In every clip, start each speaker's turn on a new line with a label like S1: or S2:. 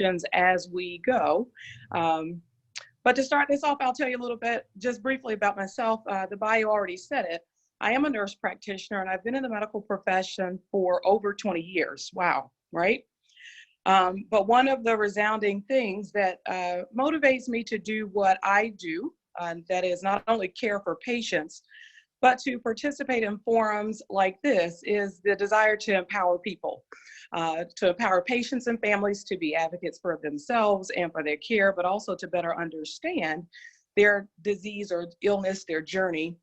S1: questions as we go. But to start this off, I'll tell you a little bit, just briefly about myself. The bio already said it. I am a nurse practitioner, and I've been in the medical profession for over 20 years. Wow, right? But one of the resounding things that motivates me to do what I do, that is not only care for patients, but to participate in forums like this, is the desire to empower people, to empower patients and families to be advocates for themselves and for their care, but also to better understand their disease or illness, their journey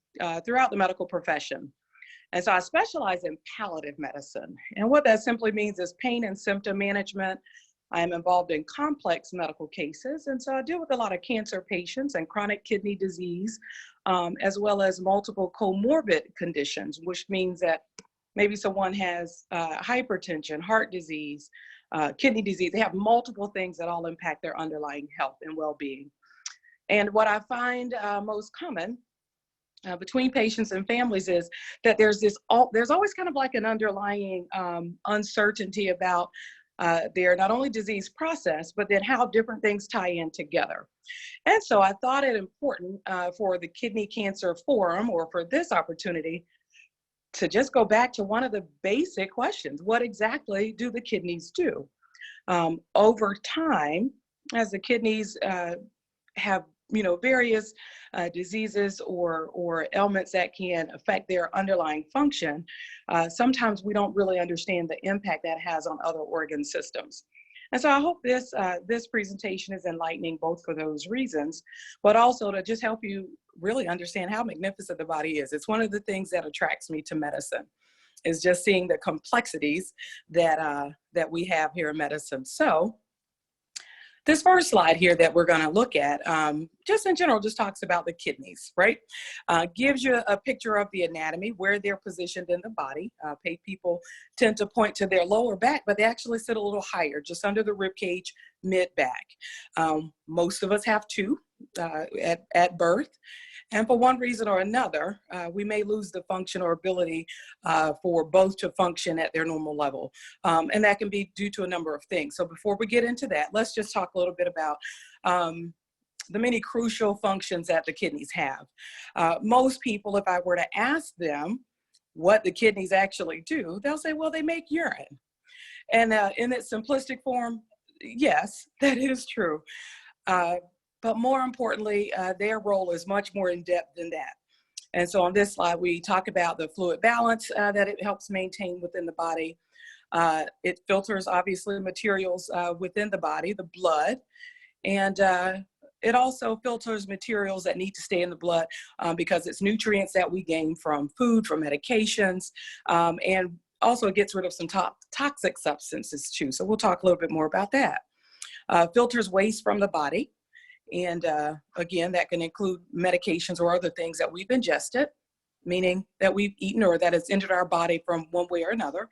S1: throughout the medical profession. And so I specialize in palliative medicine. And what that simply means is pain and symptom management. I am involved in complex medical cases. And so I deal with a lot of cancer patients and chronic kidney disease, as well as multiple comorbid conditions, which means that maybe someone has hypertension, heart disease, kidney disease. They have multiple things that all impact their underlying health and well-being. And what I find most common between patients and families is that there's always kind of like an underlying uncertainty about their not only disease process, but then how different things tie in together. And so I thought it important for the Kidney Cancer Forum, or for this opportunity, to just go back to one of the basic questions. What exactly do the kidneys do? Over time, as the kidneys have various diseases or ailments that can affect their underlying function, sometimes we don't really understand the impact that has on other organ systems. And so I hope this presentation is enlightening, both for those reasons, but also to just help you really understand how magnificent the body is. It's one of the things that attracts me to medicine, is just seeing the complexities that we have here in medicine. So this first slide here that we're going to look at, just in general, just talks about the kidneys, right? Gives you a picture of the anatomy, where they're positioned in the body. People tend to point to their lower back, but they actually sit a little higher, just under the rib cage, mid-back. Most of us have two at birth. And for one reason or another, we may lose the function or ability for both to function at their normal level. And that can be due to a number of things. So before we get into that, let's just talk a little bit about the many crucial functions that the kidneys have. Most people, if I were to ask them what the kidneys actually do, they'll say, well, they make urine. And in its simplistic form, yes, that is true. But more importantly, their role is much more in depth than that. And so on this slide, we talk about the fluid balance that it helps maintain within the body. It filters, obviously, materials within the body, the blood. And it also filters materials that need to stay in the blood because it's nutrients that we gain from food, from medications, and also it gets rid of some toxic substances too. So we'll talk a little bit more about that. Filters waste from the body. And again, that can include medications or other things that we've ingested, meaning that we've eaten or that has entered our body from one way or another.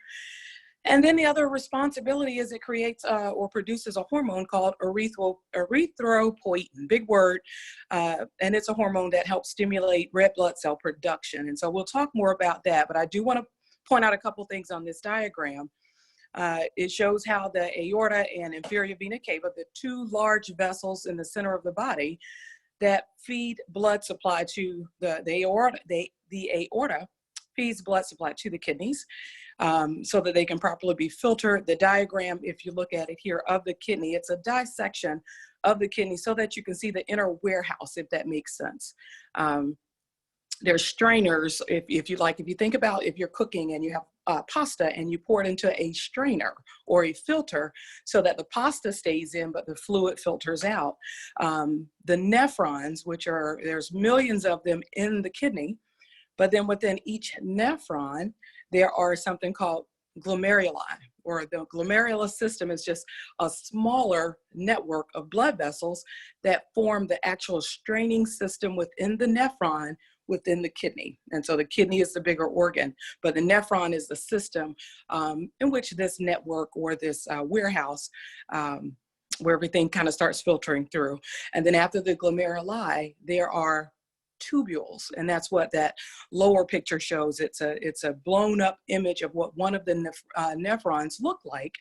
S1: And then the other responsibility is it creates or produces a hormone called erythropoietin, big word, and it's a hormone that helps stimulate red blood cell production. And so we'll talk more about that, but I do want to point out a couple things on this diagram. It shows how the aorta and inferior vena cava, the two large vessels in the center of the body that feed blood supply to the aorta, the aorta feeds blood supply to the kidneys so that they can properly be filtered. The diagram, if you look at it here, of the kidney, it's a dissection of the kidney so that you can see the inner warehouse, if that makes sense. There's strainers, if you think about if you're cooking and you have pasta and you pour it into a strainer or a filter so that the pasta stays in but the fluid filters out. The nephrons, there's millions of them in the kidney, but then within each nephron, there are something called glomeruli, or the glomerular system is just a smaller network of blood vessels that form the actual straining system within the nephron within the kidney. And so the kidney is the bigger organ, but the nephron is the system in which this network or this warehouse where everything kind of starts filtering through. And then after the glomeruli, there are tubules. And that's what that lower picture shows. It's a blown up image of what one of the nephrons look like,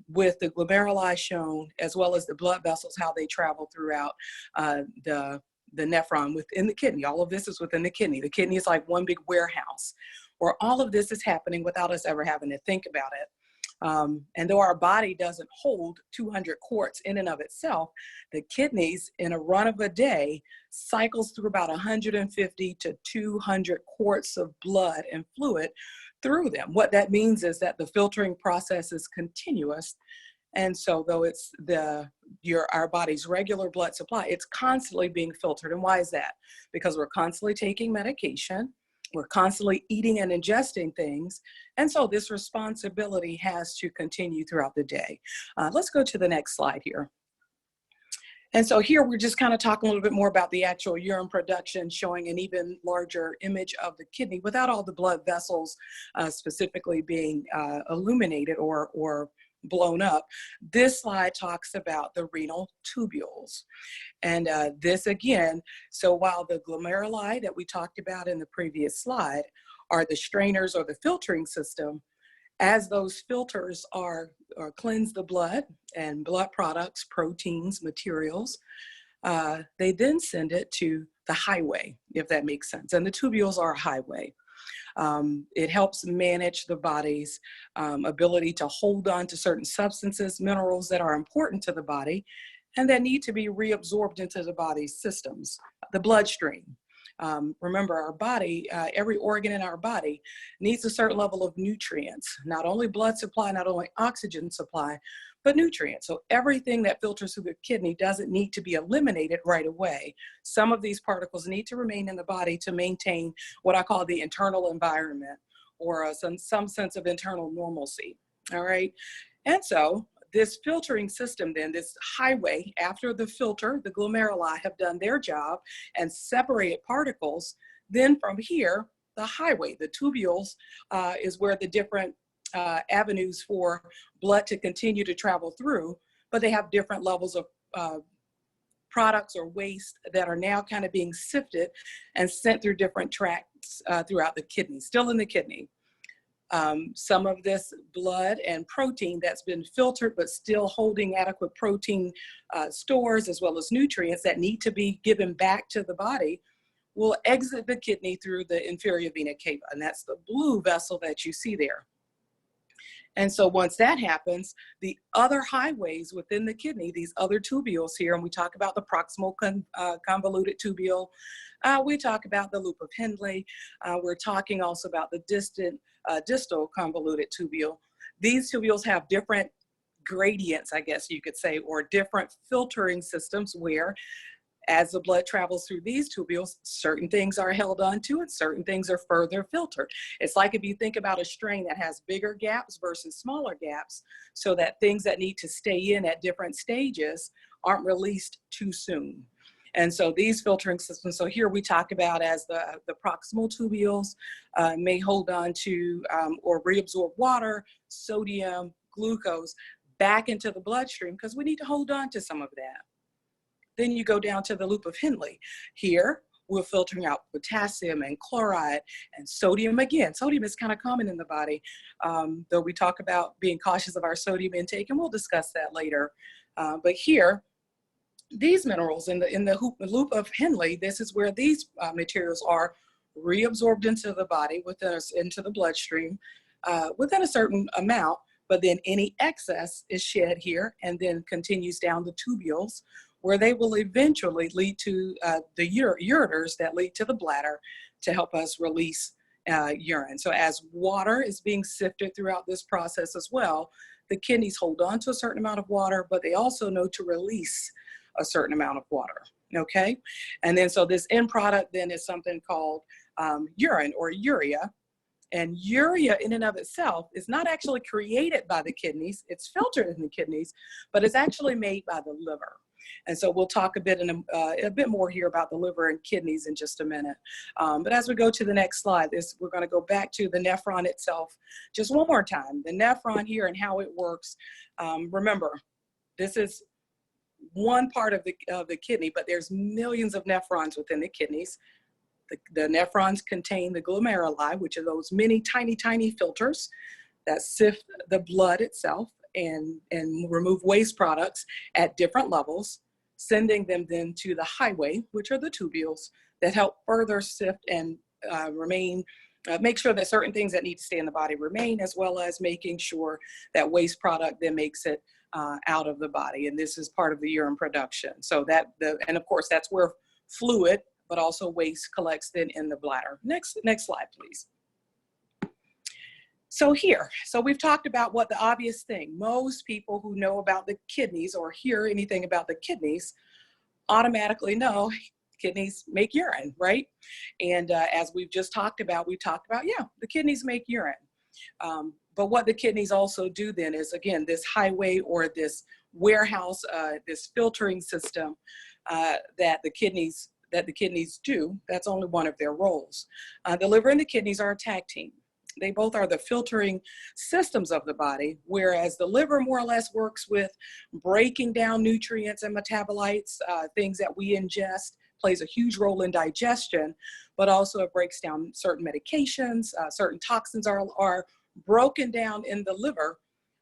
S1: with the glomeruli shown, as well as the blood vessels, how they travel throughout the nephron within the kidney. All of this is within the kidney. The kidney is like one big warehouse where all of this is happening without us ever having to think about it. And though our body doesn't hold 200 quarts in and of itself, the kidneys in a run of a day cycles through about 150 to 200 quarts of blood and fluid through them. What that means is that the filtering process is continuous. And so though it's our body's regular blood supply, it's constantly being filtered. And why is that? Because we're constantly taking medication. We're constantly eating and ingesting things. And so this responsibility has to continue throughout the day. Let's go to the next slide here. And so here we're just kind of talking a little bit more about the actual urine production, showing an even larger image of the kidney without all the blood vessels specifically being illuminated or blown up. This slide talks about the renal tubules. And this again, so while the glomeruli that we talked about in the previous slide are the strainers or the filtering system, as those filters are cleanse the blood and blood products, proteins, materials, they then send it to the highway, if that makes sense. And the tubules are a highway. It helps manage the body's ability to hold on to certain substances, minerals that are important to the body and that need to be reabsorbed into the body's systems, the bloodstream. Remember, our body, every organ in our body needs a certain level of nutrients, not only blood supply, not only oxygen supply, but nutrients. So everything that filters through the kidney doesn't need to be eliminated right away. Some of these particles need to remain in the body to maintain what I call the internal environment, or some sense of internal normalcy, all right? And so this filtering system then, this highway, after the filter, the glomeruli have done their job and separated particles, then from here, the highway, the tubules, is where the different avenues for blood to continue to travel through, but they have different levels of products or waste that are now kind of being sifted and sent through different tracts throughout the kidney, still in the kidney. Some of this blood and protein that's been filtered but still holding adequate protein stores as well as nutrients that need to be given back to the body will exit the kidney through the inferior vena cava, and that's the blue vessel that you see there. And so once that happens, the other highways within the kidney, these other tubules here, and we talk about the proximal convoluted tubule, we talk about the loop of Henle, we're talking also about the distal convoluted tubule. These tubules have different gradients, I guess you could say, or different filtering systems where as the blood travels through these tubules, certain things are held onto and certain things are further filtered. It's like if you think about a strain that has bigger gaps versus smaller gaps, so that things that need to stay in at different stages aren't released too soon. And so these filtering systems, so here we talk about as the proximal tubules may hold on to or reabsorb water, sodium, glucose back into the bloodstream because we need to hold on to some of that. Then you go down to the loop of Henle. Here, we're filtering out potassium and chloride and sodium again. Sodium is kind of common in the body, though we talk about being cautious of our sodium intake, and we'll discuss that later. But here, these minerals in the loop of Henle, this is where these materials are reabsorbed into the body, into the bloodstream, within a certain amount, but then any excess is shed here and then continues down the tubules, where they will eventually lead to the ureters that lead to the bladder to help us release urine. So as water is being sifted throughout this process as well, the kidneys hold on to a certain amount of water, but they also know to release a certain amount of water, okay? And then so this end product then is something called urine or urea. And urea in and of itself is not actually created by the kidneys, it's filtered in the kidneys, but it's actually made by the liver. And so we'll talk a bit more here about the liver and kidneys in just a minute. But as we go to the next slide, we're going to go back to the nephron itself just one more time. The nephron here and how it works. Remember, this is one part of the kidney, but there's millions of nephrons within the kidneys. The nephrons contain the glomeruli, which are those many tiny filters that sift the blood itself and remove waste products at different levels, sending them then to the highway, which are the tubules that help further sift and make sure that certain things that need to stay in the body remain, as well as making sure that waste product then makes it out of the body. And this is part of the urine production. So and of course that's where fluid, but also waste collects then in the bladder. Next slide, please. So we've talked about what the obvious thing. Most people who know about the kidneys or hear anything about the kidneys automatically know kidneys make urine, right? And as we've just talked about, yeah, the kidneys make urine. But what the kidneys also do then is, again, this highway or this warehouse, this filtering system that the kidneys do, that's only one of their roles. The liver and the kidneys are a tag team. They both are the filtering systems of the body, whereas the liver more or less works with breaking down nutrients and metabolites, things that we ingest, plays a huge role in digestion, but also it breaks down certain medications, certain toxins are broken down in the liver,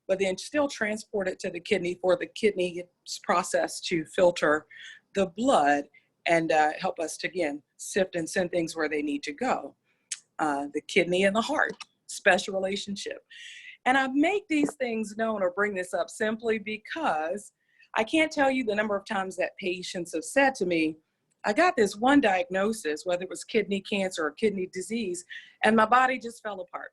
S1: but then still transported to the kidney for the kidney's process to filter the blood and help us to, again, sift and send things where they need to go. The kidney and the heart, special relationship. And I make these things known or bring this up simply because I can't tell you the number of times that patients have said to me, I got this one diagnosis, whether it was kidney cancer or kidney disease, and my body just fell apart.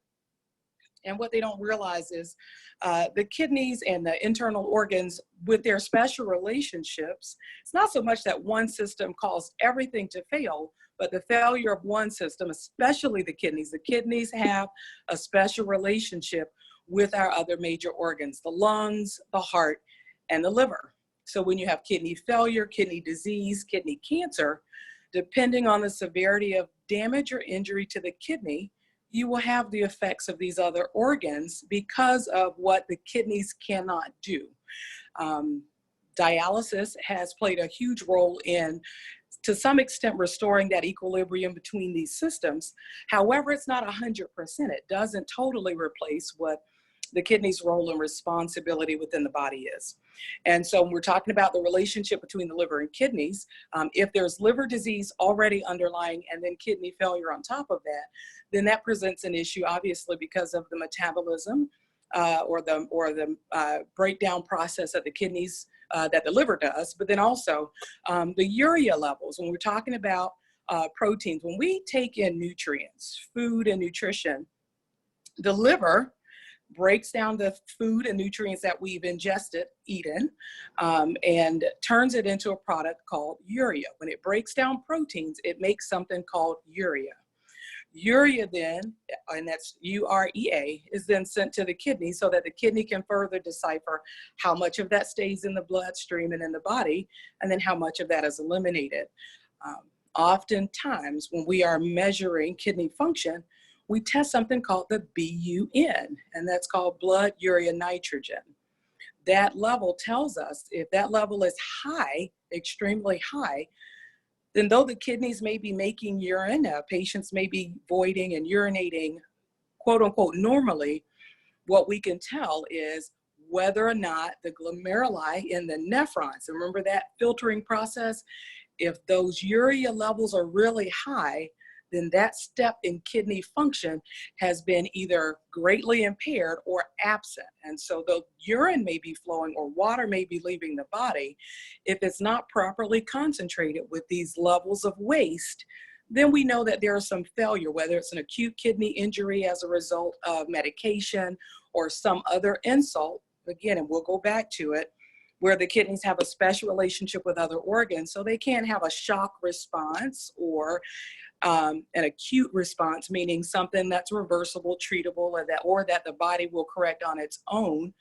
S1: And what they don't realize is the kidneys and the internal organs with their special relationships, it's not so much that one system caused everything to fail, but the failure of one system, especially the kidneys have a special relationship with our other major organs, the lungs, the heart, and the liver. So when you have kidney failure, kidney disease, kidney cancer, depending on the severity of damage or injury to the kidney, you will have the effects of these other organs because of what the kidneys cannot do. Dialysis has played a huge role in, to some extent, restoring that equilibrium between these systems. However, it's not 100%. It doesn't totally replace what the kidney's role and responsibility within the body is. And so when we're talking about the relationship between the liver and kidneys, if there's liver disease already underlying and then kidney failure on top of that, then that presents an issue, obviously, because of the metabolism or the breakdown process of the kidneys that the liver does, but then also the urea levels. When we're talking about proteins, when we take in nutrients, food and nutrition, the liver breaks down the food and nutrients that we've eaten, and turns it into a product called urea. When it breaks down proteins, it makes something called urea. Urea then, and that's urea, is then sent to the kidney so that the kidney can further decipher how much of that stays in the bloodstream and in the body, and then how much of that is eliminated. Oftentimes, when we are measuring kidney function, we test something called the BUN, and that's called blood urea nitrogen. That level tells us if that level is high, extremely high, then though the kidneys may be making urine, patients may be voiding and urinating, quote unquote, normally, what we can tell is whether or not the glomeruli in the nephrons, and remember that filtering process, if those urea levels are really high, then that step in kidney function has been either greatly impaired or absent. And so the urine may be flowing or water may be leaving the body. If it's not properly concentrated with these levels of waste, then we know that there is some failure, whether it's an acute kidney injury as a result of medication or some other insult. Again, and we'll go back to it, where the kidneys have a special relationship with other organs, so they can't have a shock response or an acute response, meaning something that's reversible, treatable, or that the body will correct on its own,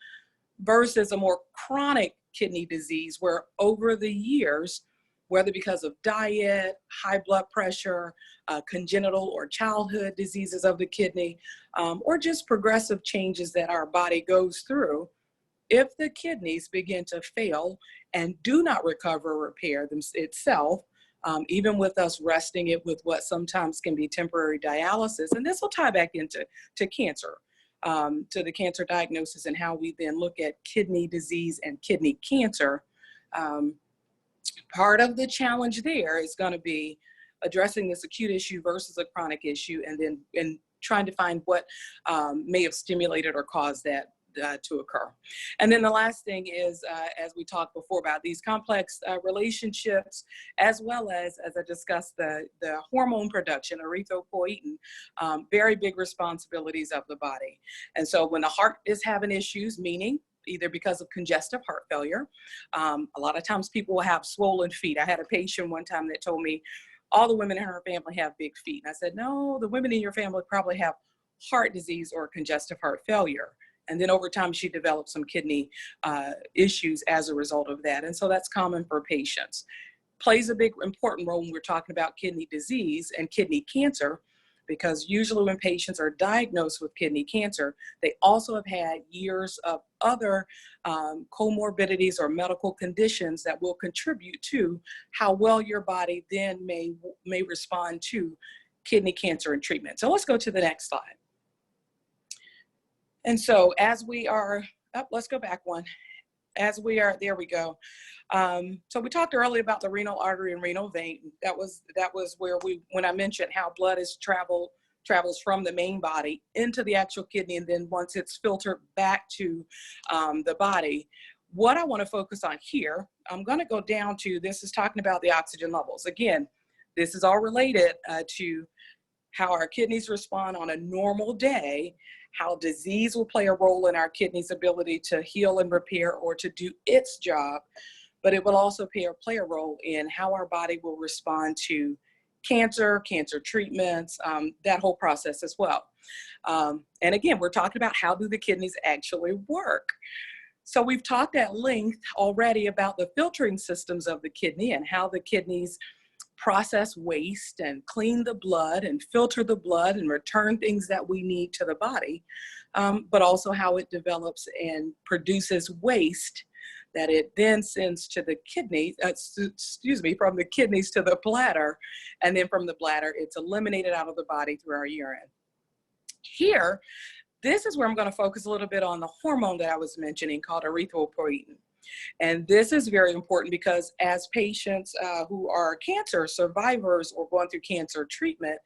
S1: versus a more chronic kidney disease where over the years, whether because of diet, high blood pressure, congenital or childhood diseases of the kidney, or just progressive changes that our body goes through, if the kidneys begin to fail and do not recover or repair itself, even with us resting it with what sometimes can be temporary dialysis, and this will tie back into cancer, to the cancer diagnosis and how we then look at kidney disease and kidney cancer. Part of the challenge there is going to be addressing this acute issue versus a chronic issue, and then trying to find what may have stimulated or caused that to occur. And then the last thing is, as we talked before, about these complex relationships, as well as I discussed, the hormone production, erythropoietin, very big responsibilities of the body. And so when the heart is having issues, meaning either because of congestive heart failure, a lot of times people will have swollen feet. I had a patient one time that told me all the women in her family have big feet. And I said, no, the women in your family probably have heart disease or congestive heart failure. And then over time, she developed some kidney issues as a result of that. And so that's common for patients. Plays a big, important role when we're talking about kidney disease and kidney cancer, because usually when patients are diagnosed with kidney cancer, they also have had years of other comorbidities or medical conditions that will contribute to how well your body then may respond to kidney cancer and treatment. So let's go to the next slide. And so as we are, let's go back one. As we are, there we go. So we talked earlier about the renal artery and renal vein. That was where when I mentioned how blood travels from the main body into the actual kidney, and then once it's filtered back to the body. What I want to focus on here, I'm going to go down to, this is talking about the oxygen levels. Again, this is all related to how our kidneys respond on a normal day, how disease will play a role in our kidneys' ability to heal and repair or to do its job, but it will also play a role in how our body will respond to cancer treatments, that whole process as well. And again, we're talking about how do the kidneys actually work. So we've talked at length already about the filtering systems of the kidney and how the kidneys process waste and clean the blood and filter the blood and return things that we need to the body, but also how it develops and produces waste that it then sends to the kidney, from the kidneys to the bladder, and then from the bladder, it's eliminated out of the body through our urine. Here, this is where I'm going to focus a little bit on the hormone that I was mentioning called erythropoietin. And this is very important because as patients who are cancer survivors or going through cancer treatment,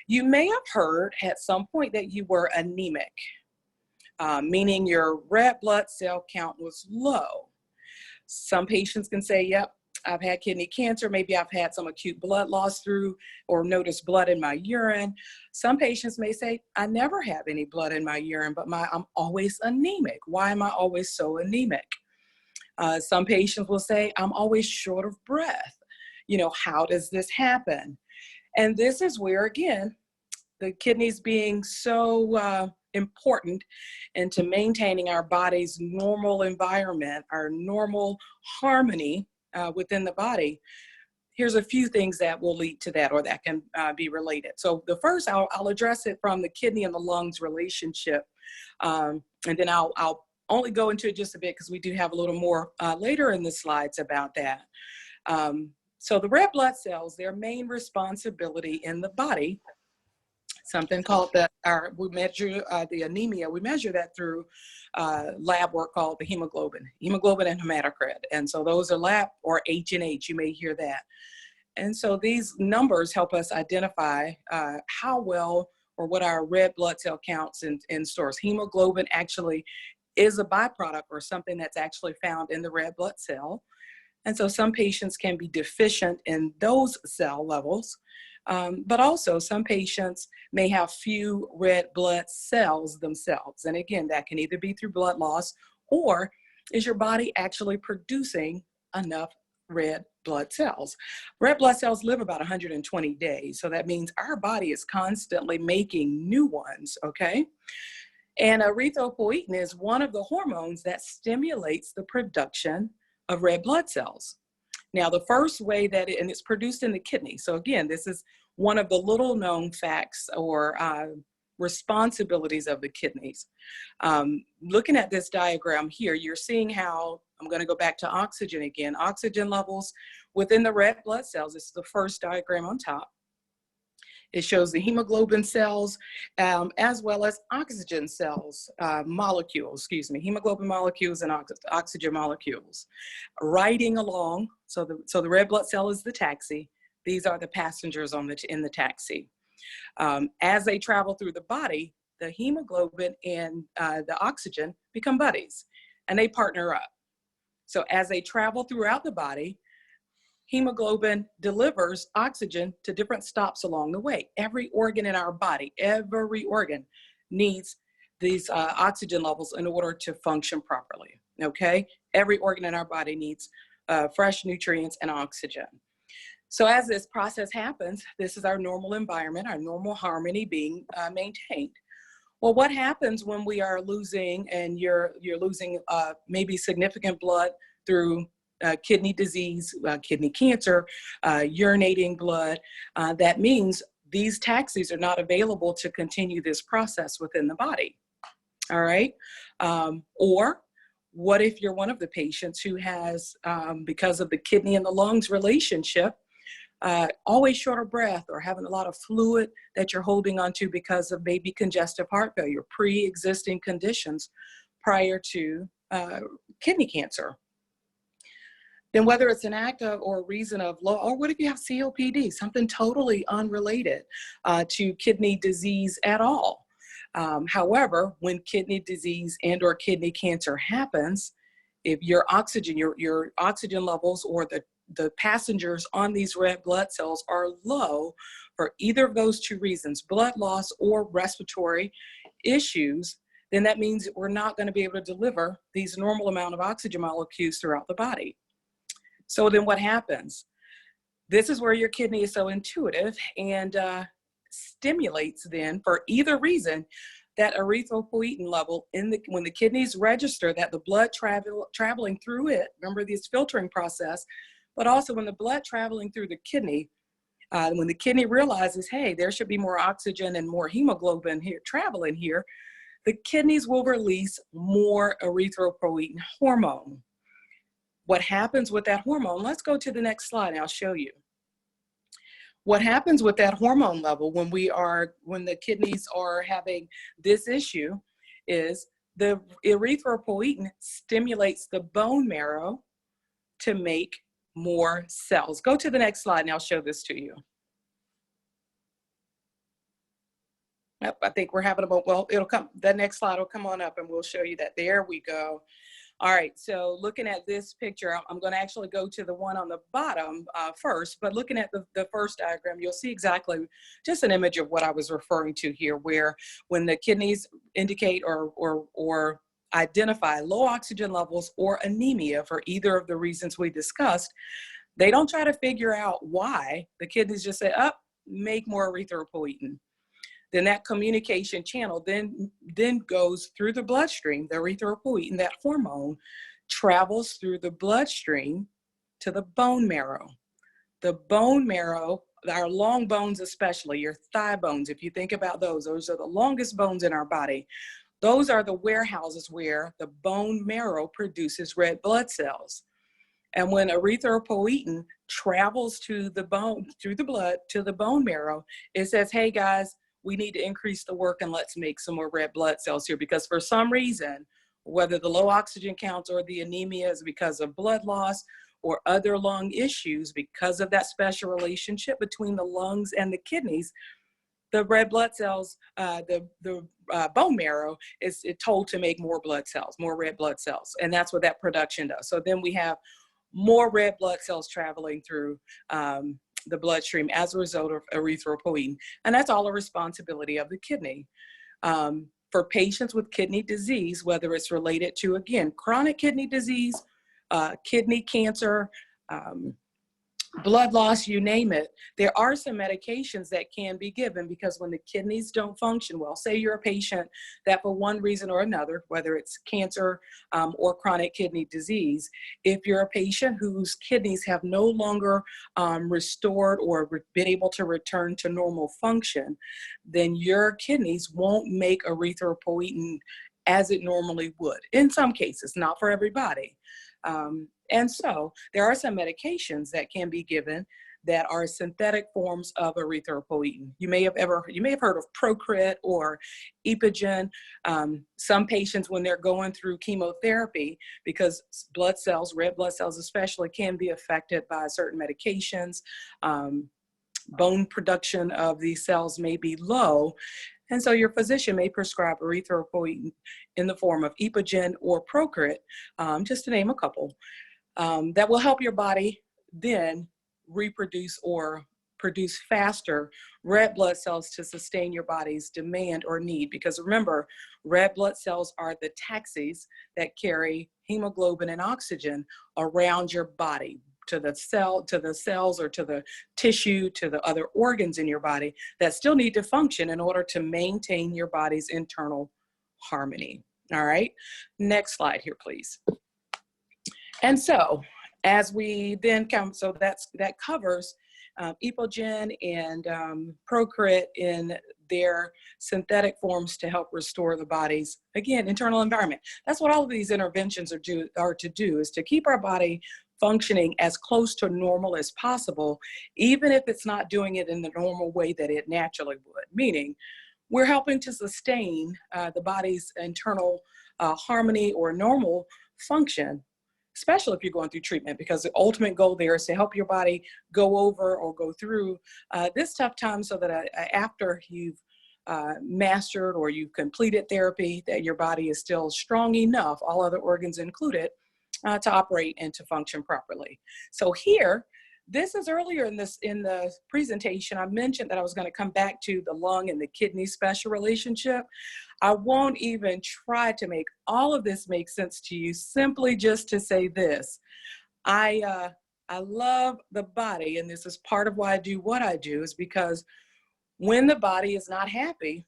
S1: you may have heard at some point that you were anemic, meaning your red blood cell count was low. Some patients can say, yep, I've had kidney cancer. Maybe I've had some acute blood loss through or noticed blood in my urine. Some patients may say, I never have any blood in my urine, but I'm always anemic. Why am I always so anemic? Some patients will say, I'm always short of breath. How does this happen? And this is where, again, the kidneys being so important into maintaining our body's normal environment, our normal harmony within the body. Here's a few things that will lead to that or that can be related. So the first, I'll address it from the kidney and the lungs relationship. And then I'll only go into it just a bit because we do have a little more later in the slides about that. So the red blood cells, their main responsibility in the body, something called we measure the anemia. We measure that through lab work called the hemoglobin and hematocrit. And so those are lab, or H&H, you may hear that. And so these numbers help us identify how well or what our red blood cell counts in stores. Hemoglobin actually is a byproduct or something that's actually found in the red blood cell. And so some patients can be deficient in those cell levels, but also some patients may have few red blood cells themselves. And again, that can either be through blood loss or is your body actually producing enough red blood cells. Red blood cells live about 120 days. So that means our body is constantly making new ones, okay? And erythropoietin is one of the hormones that stimulates the production of red blood cells. Now, the first way that and it's produced in the kidney. So again, this is one of the little known facts or responsibilities of the kidneys. Looking at this diagram here, you're seeing how, I'm going to go back to oxygen again, oxygen levels within the red blood cells. This is the first diagram on top. It shows the hemoglobin cells as well as oxygen cells, hemoglobin molecules and oxygen molecules. Riding along, so the red blood cell is the taxi. These are the passengers in the taxi. As they travel through the body, the hemoglobin and the oxygen become buddies, and they partner up. So as they travel throughout the body, hemoglobin delivers oxygen to different stops along the way. Every organ in our body, every organ needs these oxygen levels in order to function properly, okay? Every organ in our body needs fresh nutrients and oxygen. So as this process happens, this is our normal environment, our normal harmony being maintained. Well, what happens when we are losing, and you're losing maybe significant blood through kidney disease, kidney cancer, urinating blood? That means these taxis are not available to continue this process within the body, all right? Or what if you're one of the patients who has, because of the kidney and the lungs relationship, always short of breath or having a lot of fluid that you're holding onto because of maybe congestive heart failure, pre-existing conditions prior to kidney cancer? Then whether it's an act of or a reason of low, or what if you have COPD, something totally unrelated to kidney disease at all? However, when kidney disease and or kidney cancer happens, if your oxygen levels or the passengers on these red blood cells are low for either of those two reasons, blood loss or respiratory issues, then that means that we're not going to be able to deliver these normal amount of oxygen molecules throughout the body. So then what happens? This is where your kidney is so intuitive and stimulates then, for either reason, that erythropoietin level when the kidneys register that the blood traveling through it, remember this filtering process, but also when the blood traveling through the kidney, when the kidney realizes, hey, there should be more oxygen and more hemoglobin here traveling here, the kidneys will release more erythropoietin hormone. What happens with that hormone? Let's go to the next slide and I'll show you. What happens with that hormone level when the kidneys are having this issue is the erythropoietin stimulates the bone marrow to make more cells. Go to the next slide and I'll show this to you. Yep, I think we're having a, well, it'll come, the next slide will come on up and we'll show you that. There we go. All right, so looking at this picture, I'm going to actually go to the one on the bottom first, but looking at the first diagram, you'll see exactly just an image of what I was referring to here, where when the kidneys indicate or identify low oxygen levels or anemia for either of the reasons we discussed, they don't try to figure out why. The kidneys just say, oh, make more erythropoietin. Then that communication channel then goes through the bloodstream. The erythropoietin, that hormone, travels through the bloodstream to the bone marrow. The bone marrow, our long bones especially, your thigh bones, if you think about those are the longest bones in our body. Those are the warehouses where the bone marrow produces red blood cells. And when erythropoietin travels to the bone, through the blood to the bone marrow, it says, hey guys, we need to increase the work and let's make some more red blood cells here, because for some reason, whether the low oxygen counts or the anemia is because of blood loss or other lung issues, because of that special relationship between the lungs and the kidneys, the red blood cells, the bone marrow is told to make more blood cells, more red blood cells. And that's what that production does. So then we have more red blood cells traveling through the bloodstream as a result of erythropoietin. And that's all a responsibility of the kidney. For patients with kidney disease, whether it's related to, again, chronic kidney disease, kidney cancer, blood loss, you name it, there are some medications that can be given, because when the kidneys don't function well, say you're a patient that for one reason or another, whether it's cancer or chronic kidney disease, if you're a patient whose kidneys have no longer restored or been able to return to normal function, then your kidneys won't make erythropoietin as it normally would. In some cases, not for everybody. And so there are some medications that can be given that are synthetic forms of erythropoietin. You may have heard of Procrit or Epogen. Some patients, when they're going through chemotherapy, because blood cells, red blood cells especially, can be affected by certain medications. Bone production of these cells may be low. And so your physician may prescribe erythropoietin in the form of Epogen or Procrit, just to name a couple, that will help your body then reproduce or produce faster red blood cells to sustain your body's demand or need. Because remember, red blood cells are the taxis that carry hemoglobin and oxygen around your body to the cells or to the tissue, to the other organs in your body that still need to function in order to maintain your body's internal harmony. All right, next slide here, please. And so as we then come, so that covers Epogen and Procrit in their synthetic forms to help restore the body's, again, internal environment. That's what all of these interventions are to do, is to keep our body functioning as close to normal as possible, even if it's not doing it in the normal way that it naturally would. Meaning, we're helping to sustain the body's internal harmony or normal function, especially if you're going through treatment, because the ultimate goal there is to help your body go over or go through this tough time, so that after you've mastered or you've completed therapy, that your body is still strong enough, all other organs included, to operate and to function properly. So here, this is earlier in the presentation, I mentioned that I was going to come back to the lung and the kidney special relationship. I won't even try to make all of this make sense to you, simply just to say this. I love the body, and this is part of why I do what I do, is because when the body is not happy,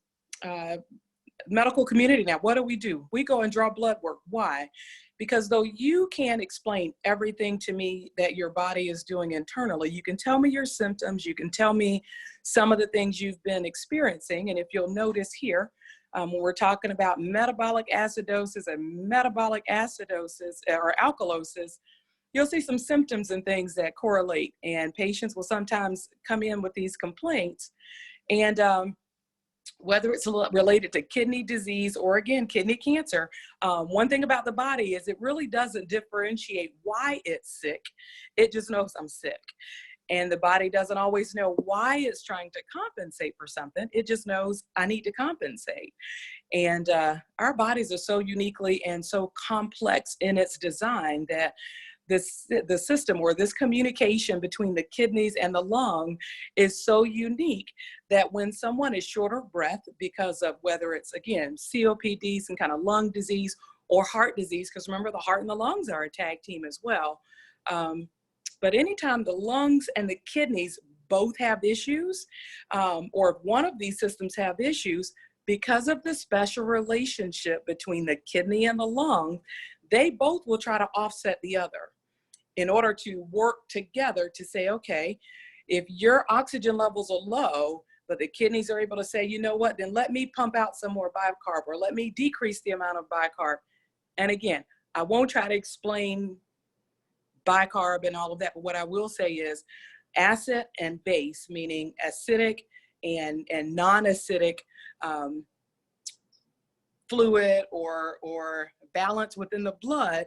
S1: medical community now, what do? We go and draw blood work. Why? Because though you can't explain everything to me that your body is doing internally, you can tell me your symptoms, you can tell me some of the things you've been experiencing. And if you'll notice here, when we're talking about metabolic acidosis and metabolic acidosis or alkalosis, you'll see some symptoms and things that correlate. And patients will sometimes come in with these complaints. And whether it's related to kidney disease or, again, kidney cancer, one thing about the body is it really doesn't differentiate why it's sick. It just knows I'm sick. And the body doesn't always know why it's trying to compensate for something. It just knows I need to compensate. And our bodies are so uniquely and so complex in its design that the system, or this communication between the kidneys and the lung, is so unique that when someone is short of breath because of, whether it's, again, COPD, some kind of lung disease, or heart disease, because remember, the heart and the lungs are a tag team as well. But anytime the lungs and the kidneys both have issues, or if one of these systems have issues, because of the special relationship between the kidney and the lung, they both will try to offset the other in order to work together to say, okay, if your oxygen levels are low, but the kidneys are able to say, you know what, then let me pump out some more bicarb, or let me decrease the amount of bicarb. And again, I won't try to explain bicarb and all of that, but what I will say is acid and base, meaning acidic and non-acidic fluid or balance within the blood,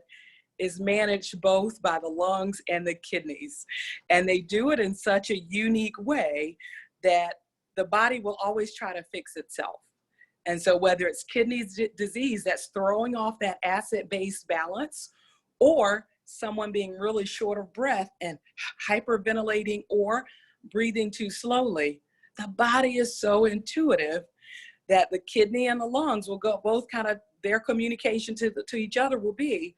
S1: is managed both by the lungs and the kidneys. And they do it in such a unique way that the body will always try to fix itself. And so whether it's kidney disease that's throwing off that acid-base balance, or someone being really short of breath and hyperventilating or breathing too slowly, the body is so intuitive that the kidney and the lungs will go both kind of, their communication to each other will be,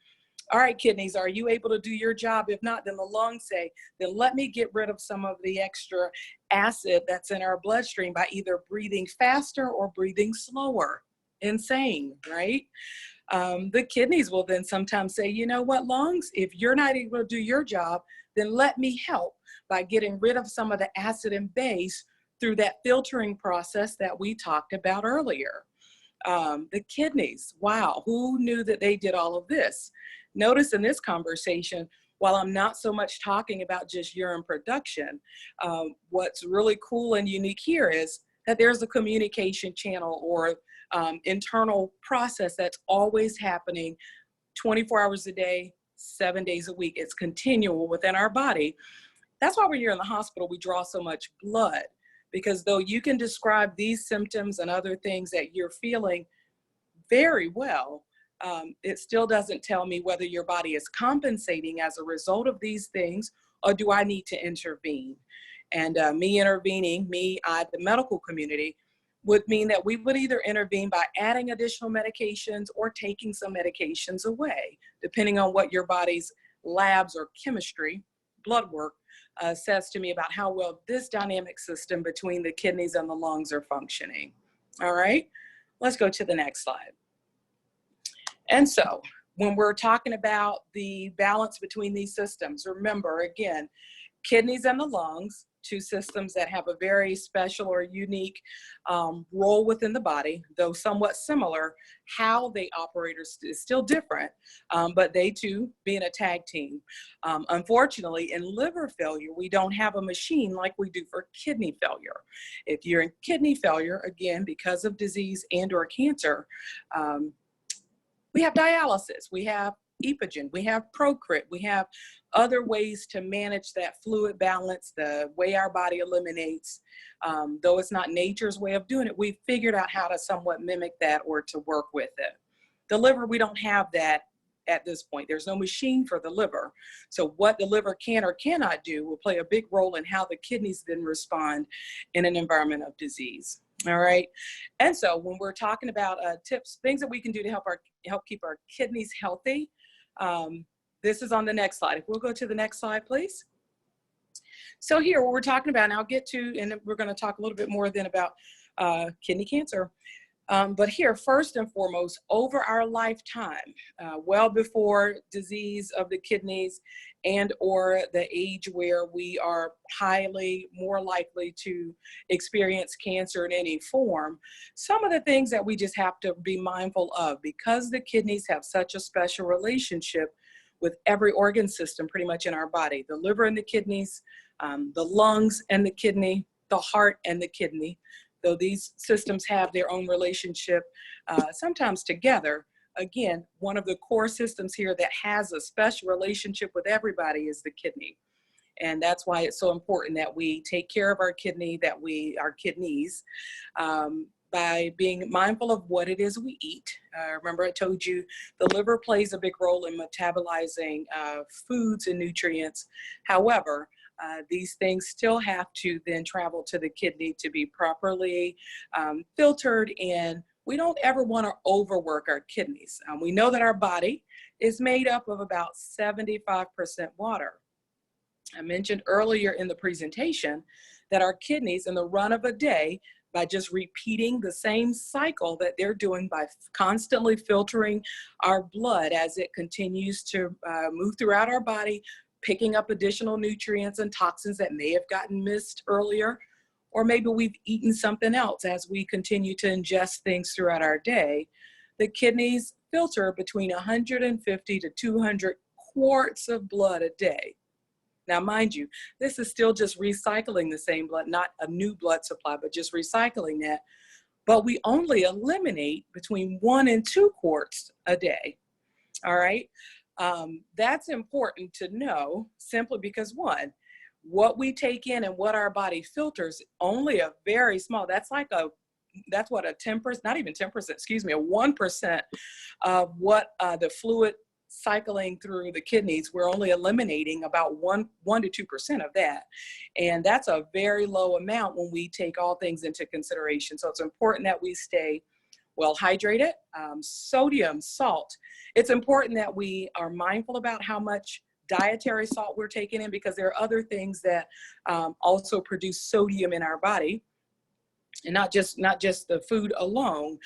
S1: All right, kidneys, are you able to do your job? If not, then the lungs say, then let me get rid of some of the extra acid that's in our bloodstream by either breathing faster or breathing slower. Insane, right? The kidneys will then sometimes say, you know what, lungs, if you're not able to do your job, then let me help by getting rid of some of the acid and base through that filtering process that we talked about earlier. The kidneys, wow, who knew that they did all of this? Notice in this conversation, while I'm not so much talking about just urine production, what's really cool and unique here is that there's a communication channel or internal process that's always happening 24 hours a day, 7 days a week. It's continual within our body. That's why when you're in the hospital, we draw so much blood, because though you can describe these symptoms and other things that you're feeling very well, it still doesn't tell me whether your body is compensating as a result of these things, or do I need to intervene? And me intervening, the medical community, would mean that we would either intervene by adding additional medications or taking some medications away, depending on what your body's labs or chemistry, blood work, says to me about how well this dynamic system between the kidneys and the lungs are functioning. All right, let's go to the next slide. And so when we're talking about the balance between these systems, remember again, kidneys and the lungs, two systems that have a very special or unique role within the body, though somewhat similar. How they operate is still different, but they too being a tag team. Unfortunately, in liver failure, we don't have a machine like we do for kidney failure. If you're in kidney failure, again, because of disease and or cancer, we have dialysis, we have Epogen, we have Procrit, we have other ways to manage that fluid balance, the way our body eliminates. Though it's not nature's way of doing it, we've figured out how to somewhat mimic that or to work with it. The liver, we don't have that at this point. There's no machine for the liver. So what the liver can or cannot do will play a big role in how the kidneys then respond in an environment of disease. All right. And so when we're talking about tips, things that we can do to help keep our kidneys healthy, this is on the next slide. If we'll go to the next slide, please. So here, what we're talking about, and I'll get to, and we're going to talk a little bit more then about kidney cancer. But here, first and foremost, over our lifetime, well before disease of the kidneys and or the age where we are highly more likely to experience cancer in any form, some of the things that we just have to be mindful of, because the kidneys have such a special relationship with every organ system pretty much in our body, the liver and the kidneys, the lungs and the kidney, the heart and the kidney. Though these systems have their own relationship, sometimes together, again, one of the core systems here that has a special relationship with everybody is the kidney. And that's why it's so important that we take care of our kidneys, by being mindful of what it is we eat. Remember I told you the liver plays a big role in metabolizing foods and nutrients. However, these things still have to then travel to the kidney to be properly filtered, and we don't ever want to overwork our kidneys. We know that our body is made up of about 75% water. I mentioned earlier in the presentation that our kidneys in the run of a day, by just repeating the same cycle that they're doing by constantly filtering our blood as it continues to move throughout our body, picking up additional nutrients and toxins that may have gotten missed earlier, or maybe we've eaten something else as we continue to ingest things throughout our day. The kidneys filter between 150 to 200 quarts of blood a day. Now, mind you, this is still just recycling the same blood, not a new blood supply, but just recycling that. But we only eliminate between 1 and 2 quarts a day. All right. That's important to know, simply because one, what we take in and what our body filters, only a very small, that's what a 10%, not even 10%, excuse me, a 1% of what the fluid cycling through the kidneys, we're only eliminating about 1 to 2% of that. And that's a very low amount when we take all things into consideration. So it's important that we stay well hydrated. Sodium, salt. It's important that we are mindful about how much dietary salt we're taking in, because there are other things that also produce sodium in our body. And not just the food alone.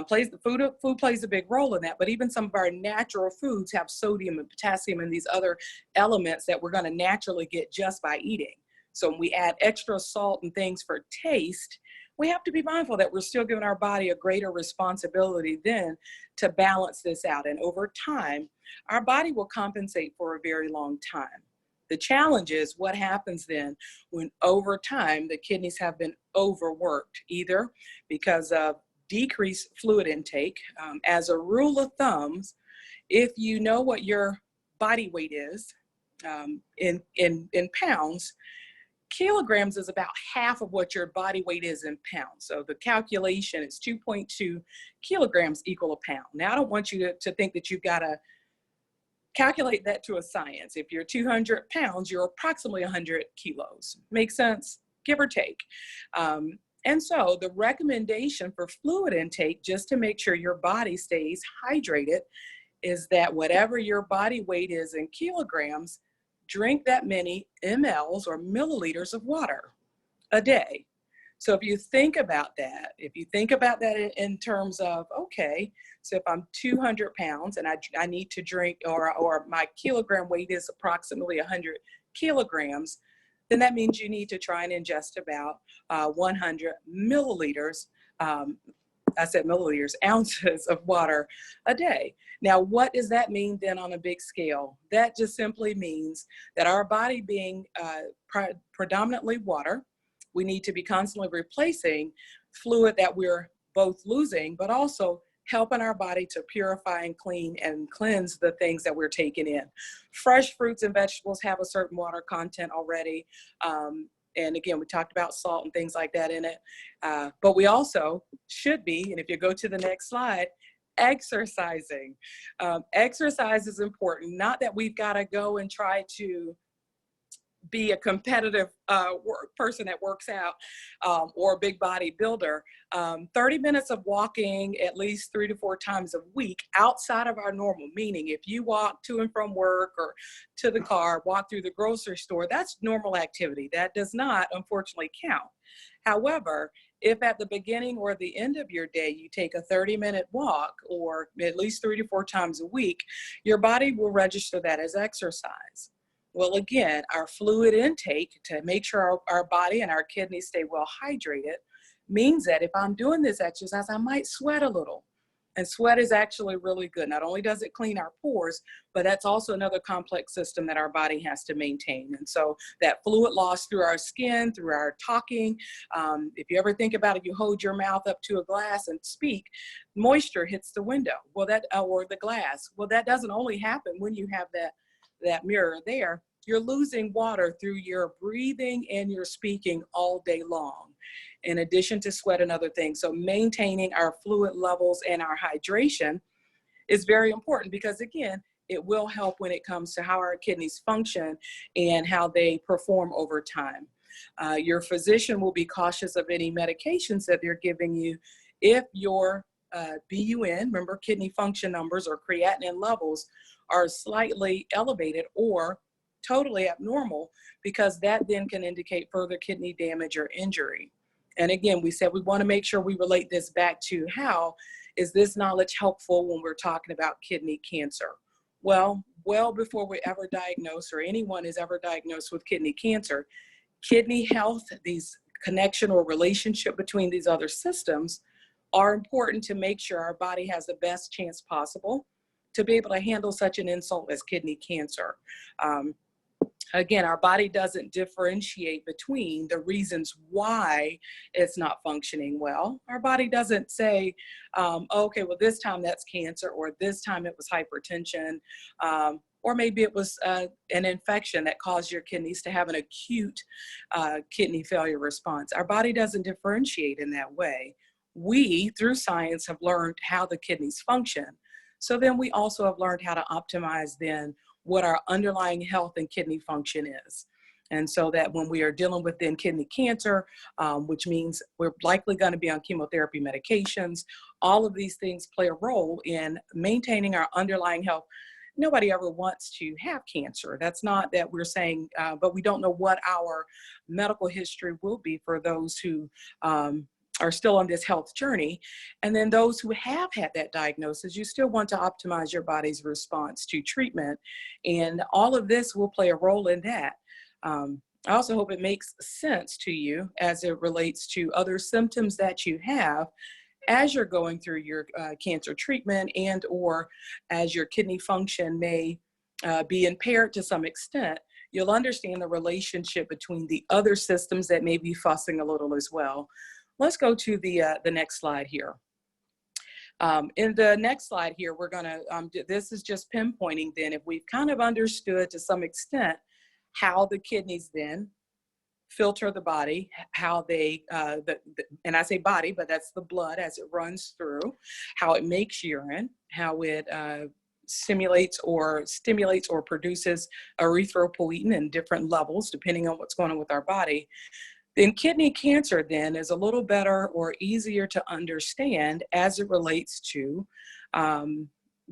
S1: Food plays a big role in that, but even some of our natural foods have sodium and potassium and these other elements that we're going to naturally get just by eating. So when we add extra salt and things for taste, we have to be mindful that we're still giving our body a greater responsibility then to balance this out. And over time, our body will compensate for a very long time. The challenge is what happens then when over time the kidneys have been overworked, either because of decreased fluid intake. As a rule of thumb, if you know what your body weight is in pounds, kilograms is about half of what your body weight is in pounds. So the calculation is 2.2 kilograms equal a pound. Now, I don't want you to think that you've got to calculate that to a science. If you're 200 pounds, you're approximately 100 kilos. Make sense? Give or take. And so the recommendation for fluid intake, just to make sure your body stays hydrated, is that whatever your body weight is in kilograms, drink that many mLs or milliliters of water a day. So if you think about that, in terms of, okay, so if I'm 200 pounds and I need to drink, or my kilogram weight is approximately 100 kilograms, then that means you need to try and ingest about 100 milliliters, ounces of water a day. Now, what does that mean then on a big scale? That just simply means that our body being predominantly water, we need to be constantly replacing fluid that we're both losing, but also helping our body to purify and clean and cleanse the things that we're taking in. Fresh fruits and vegetables have a certain water content already. And again, we talked about salt and things like that in it. But we also should be, and if you go to the next slide, exercising. Exercise is important. Not that we've got to go and try to be a competitive person that works out or a big body builder. 30 minutes of walking at least 3 to 4 times a week outside of our normal, meaning if you walk to and from work or to the car, walk through the grocery store, that's normal activity. That does not, unfortunately, count. However, if at the beginning or the end of your day you take a 30-minute walk, or at least 3 to 4 times a week, your body will register that as exercise. Well, again, our fluid intake to make sure our body and our kidneys stay well hydrated means that if I'm doing this exercise, I might sweat a little. And sweat is actually really good. Not only does it clean our pores, but that's also another complex system that our body has to maintain. And so that fluid loss through our skin, through our talking, if you ever think about it, you hold your mouth up to a glass and speak, moisture hits the window, or the glass. Well, that doesn't only happen when you have that mirror there. You're losing water through your breathing and your speaking all day long, in addition to sweat and other things. So maintaining our fluid levels and our hydration is very important, because again, it will help when it comes to how our kidneys function and how they perform over time. Your physician will be cautious of any medications that they're giving you if your BUN, remember kidney function numbers or creatinine levels, are slightly elevated or totally abnormal, because that then can indicate further kidney damage or injury. And again, we said we want to make sure we relate this back to how is this knowledge helpful when we're talking about kidney cancer? Well before we ever diagnose, or anyone is ever diagnosed with kidney cancer, kidney health, these connection or relationship between these other systems are important to make sure our body has the best chance possible to be able to handle such an insult as kidney cancer. Again, our body doesn't differentiate between the reasons why it's not functioning well. Our body doesn't say, okay, well, this time that's cancer, or this time it was hypertension, or maybe it was an infection that caused your kidneys to have an acute kidney failure response. Our body doesn't differentiate in that way. We, through science, have learned how the kidneys function. So then we also have learned how to optimize then what our underlying health and kidney function is. And so that when we are dealing with then kidney cancer, which means we're likely going to be on chemotherapy medications, all of these things play a role in maintaining our underlying health. Nobody ever wants to have cancer. That's not that we're saying, but we don't know what our medical history will be for those who are still on this health journey. And then those who have had that diagnosis, you still want to optimize your body's response to treatment. And all of this will play a role in that. I also hope it makes sense to you as it relates to other symptoms that you have as you're going through your cancer treatment, and or as your kidney function may be impaired to some extent. You'll understand the relationship between the other systems that may be fussing a little as well. Let's go to the next slide here. In the next slide here, we're gonna, this is just pinpointing then, if we've kind of understood to some extent how the kidneys then filter the body, how they, and I say body, but that's the blood as it runs through, how it makes urine, how it simulates or stimulates or produces erythropoietin in different levels, depending on what's going on with our body. Then kidney cancer then is a little better or easier to understand as it relates to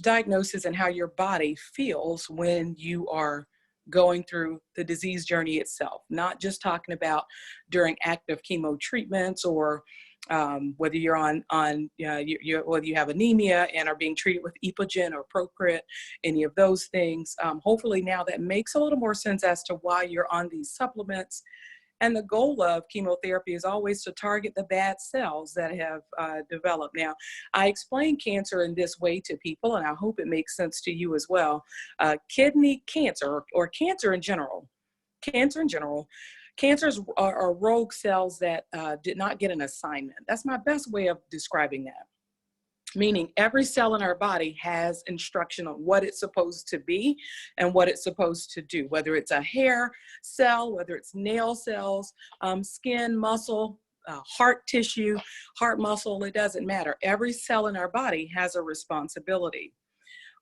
S1: diagnosis and how your body feels when you are going through the disease journey itself, not just talking about during active chemo treatments or whether you're on whether you have anemia and are being treated with Epogen or Procrit, any of those things. Hopefully now that makes a little more sense as to why you're on these supplements. And the goal of chemotherapy is always to target the bad cells that have developed. Now, I explain cancer in this way to people, and I hope it makes sense to you as well. Kidney cancer, or cancer in general, cancers are rogue cells that did not get an assignment. That's my best way of describing that. Meaning every cell in our body has instruction on what it's supposed to be and what it's supposed to do, whether it's a hair cell, whether it's nail cells, skin, muscle, heart tissue, heart muscle, it doesn't matter. Every cell in our body has a responsibility.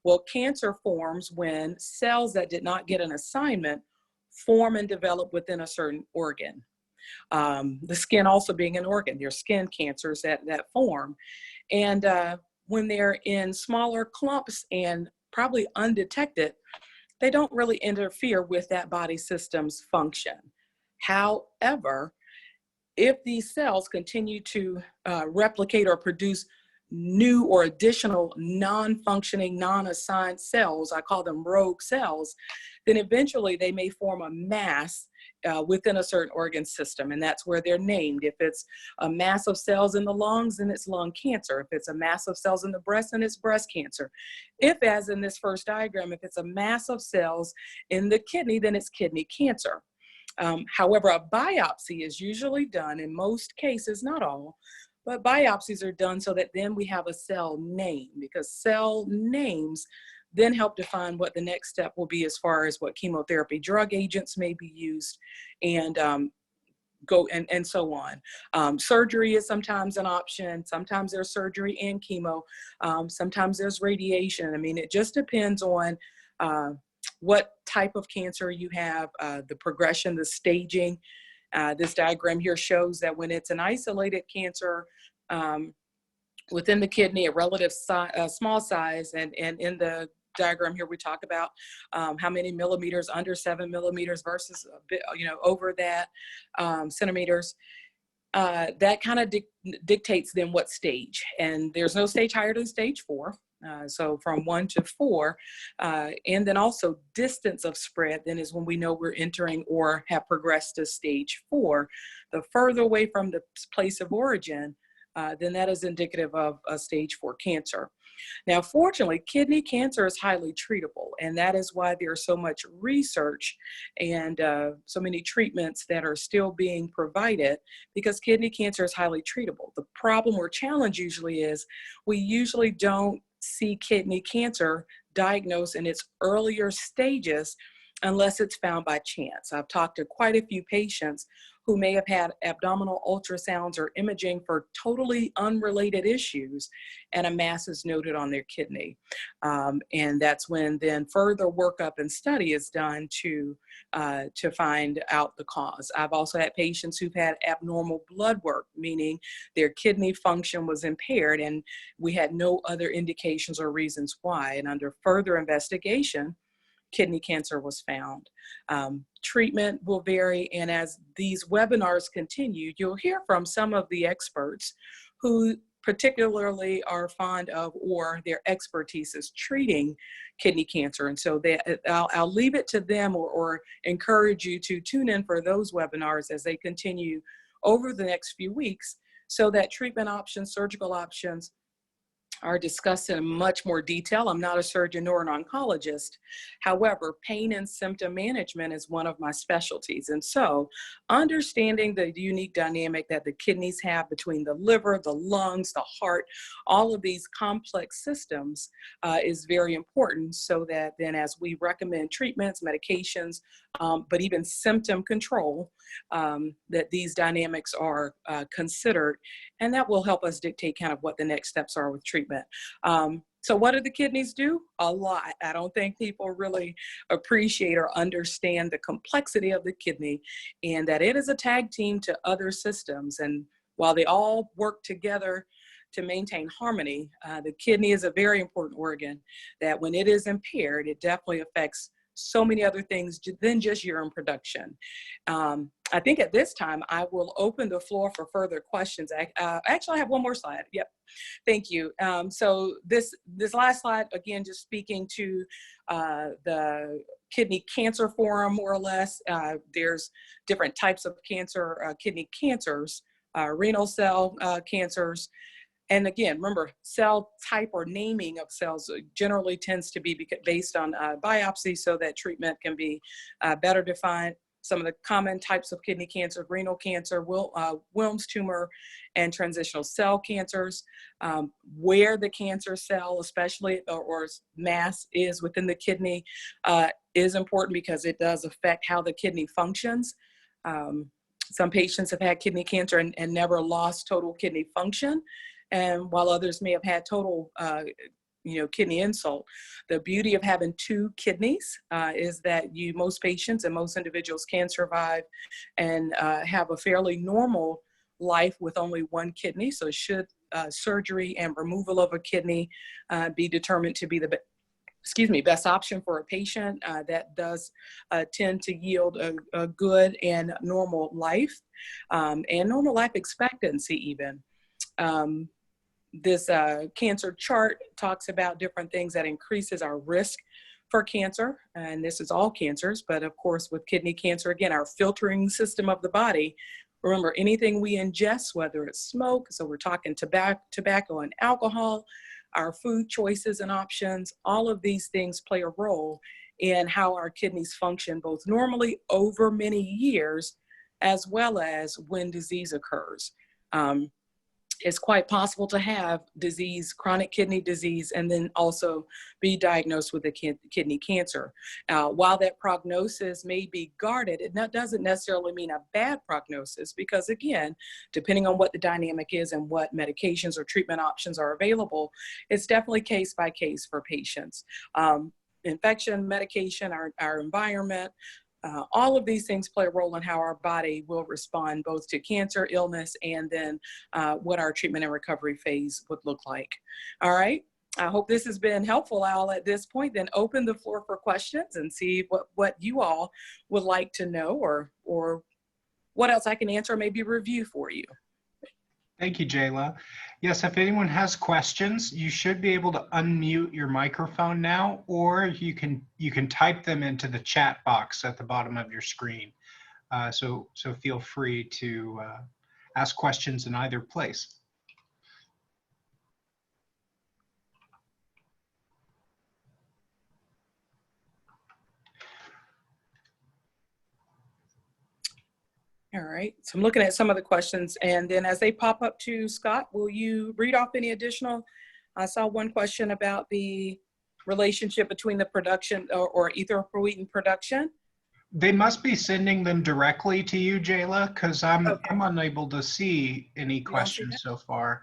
S1: Well, cancer forms when cells that did not get an assignment form and develop within a certain organ. The skin also being an organ, there's skin cancers that form. And when they're in smaller clumps and probably undetected, they don't really interfere with that body system's function. However, if these cells continue to replicate or produce new or additional non-functioning, non-assigned cells, I call them rogue cells, then eventually they may form a mass within a certain organ system, and that's where they're named. If it's a mass of cells in the lungs, then it's lung cancer. If it's a mass of cells in the breast, then it's breast cancer. If, as in this first diagram, if it's a mass of cells in the kidney, then it's kidney cancer. However, a biopsy is usually done in most cases, not all, but biopsies are done so that then we have a cell name, because cell names then help define what the next step will be as far as what chemotherapy drug agents may be used, and and so on. Surgery is sometimes an option. Sometimes there's surgery and chemo. Sometimes there's radiation. I mean, it just depends on what type of cancer you have, the progression, the staging. This diagram here shows that when it's an isolated cancer within the kidney, a relative small size, and in the diagram here we talk about how many millimeters, under 7 millimeters versus a bit, over that, centimeters. That kind of dictates then what stage, and there's no stage higher than stage 4. So from 1 to 4, and then also distance of spread then is when we know we're entering or have progressed to stage 4. The further away from the place of origin, then that is indicative of a stage 4 cancer. Now, fortunately, kidney cancer is highly treatable, and that is why there's so much research and so many treatments that are still being provided, because kidney cancer is highly treatable. The problem or challenge usually is we usually don't see kidney cancer diagnosed in its earlier stages unless it's found by chance. I've talked to quite a few patients who may have had abdominal ultrasounds or imaging for totally unrelated issues, and a mass is noted on their kidney. And that's when then further workup and study is done to find out the cause. I've also had patients who've had abnormal blood work, meaning their kidney function was impaired and we had no other indications or reasons why. And under further investigation, kidney cancer was found. Treatment will vary, and as these webinars continue, you'll hear from some of the experts who particularly are fond of, or their expertise is treating kidney cancer. And so I'll leave it to them, or encourage you to tune in for those webinars as they continue over the next few weeks, so that treatment options, surgical options, are discussed in much more detail. I'm not a surgeon nor an oncologist. However, pain and symptom management is one of my specialties. And so understanding the unique dynamic that the kidneys have between the liver, the lungs, the heart, all of these complex systems is very important, so that then as we recommend treatments, medications, but even symptom control, that these dynamics are considered, and that will help us dictate kind of what the next steps are with treatment. So what do the kidneys do? A lot. I don't think people really appreciate or understand the complexity of the kidney, and that it is a tag team to other systems. And while they all work together to maintain harmony, the kidney is a very important organ that when it is impaired, it definitely affects so many other things than just urine production. I think at this time, I will open the floor for further questions. Actually, I have one more slide. Yep. Thank you. So this last slide, again, just speaking to the Kidney Cancer Forum, more or less. There's different types of cancer, kidney cancers, renal cell cancers. And again, remember, cell type or naming of cells generally tends to be based on biopsy, so that treatment can be better defined. Some of the common types of kidney cancer: renal cancer, Wilms tumor, and transitional cell cancers. Where the cancer cell, especially, or mass, is within the kidney is important, because it does affect how the kidney functions. Some patients have had kidney cancer and never lost total kidney function, and while others may have had total kidney insult. The beauty of having two kidneys is that most patients and most individuals can survive and have a fairly normal life with only one kidney. So should surgery and removal of a kidney be determined to be the best option for a patient, that does tend to yield a good and normal life, and normal life expectancy even. This cancer chart talks about different things that increases our risk for cancer, and this is all cancers, but of course with kidney cancer, again, our filtering system of the body. Remember, anything we ingest, whether it's smoke, so we're talking tobacco and alcohol, our food choices and options, all of these things play a role in how our kidneys function, both normally over many years, as well as when disease occurs. It's quite possible to have disease, chronic kidney disease, and then also be diagnosed with a kidney cancer. While that prognosis may be guarded, it doesn't necessarily mean a bad prognosis, because again, depending on what the dynamic is and what medications or treatment options are available, it's definitely case by case for patients. Infection, medication, our environment, all of these things play a role in how our body will respond both to cancer, illness, and then what our treatment and recovery phase would look like. All right. I hope this has been helpful. I'll at this point then open the floor for questions and see what you all would like to know, or what else I can answer, or maybe review for you.
S2: Thank you, Jayla. Yes, if anyone has questions, you should be able to unmute your microphone now, or you can type them into the chat box at the bottom of your screen. So feel free to ask questions in either place.
S1: All right, so I'm looking at some of the questions, and then as they pop up to Scott, will you read off any additional? I saw one question about the relationship between the production or erythropoietin production.
S2: They must be sending them directly to you, Jayla, because
S1: Okay,
S2: I'm unable to see any
S1: you don't see that?
S2: questions so far.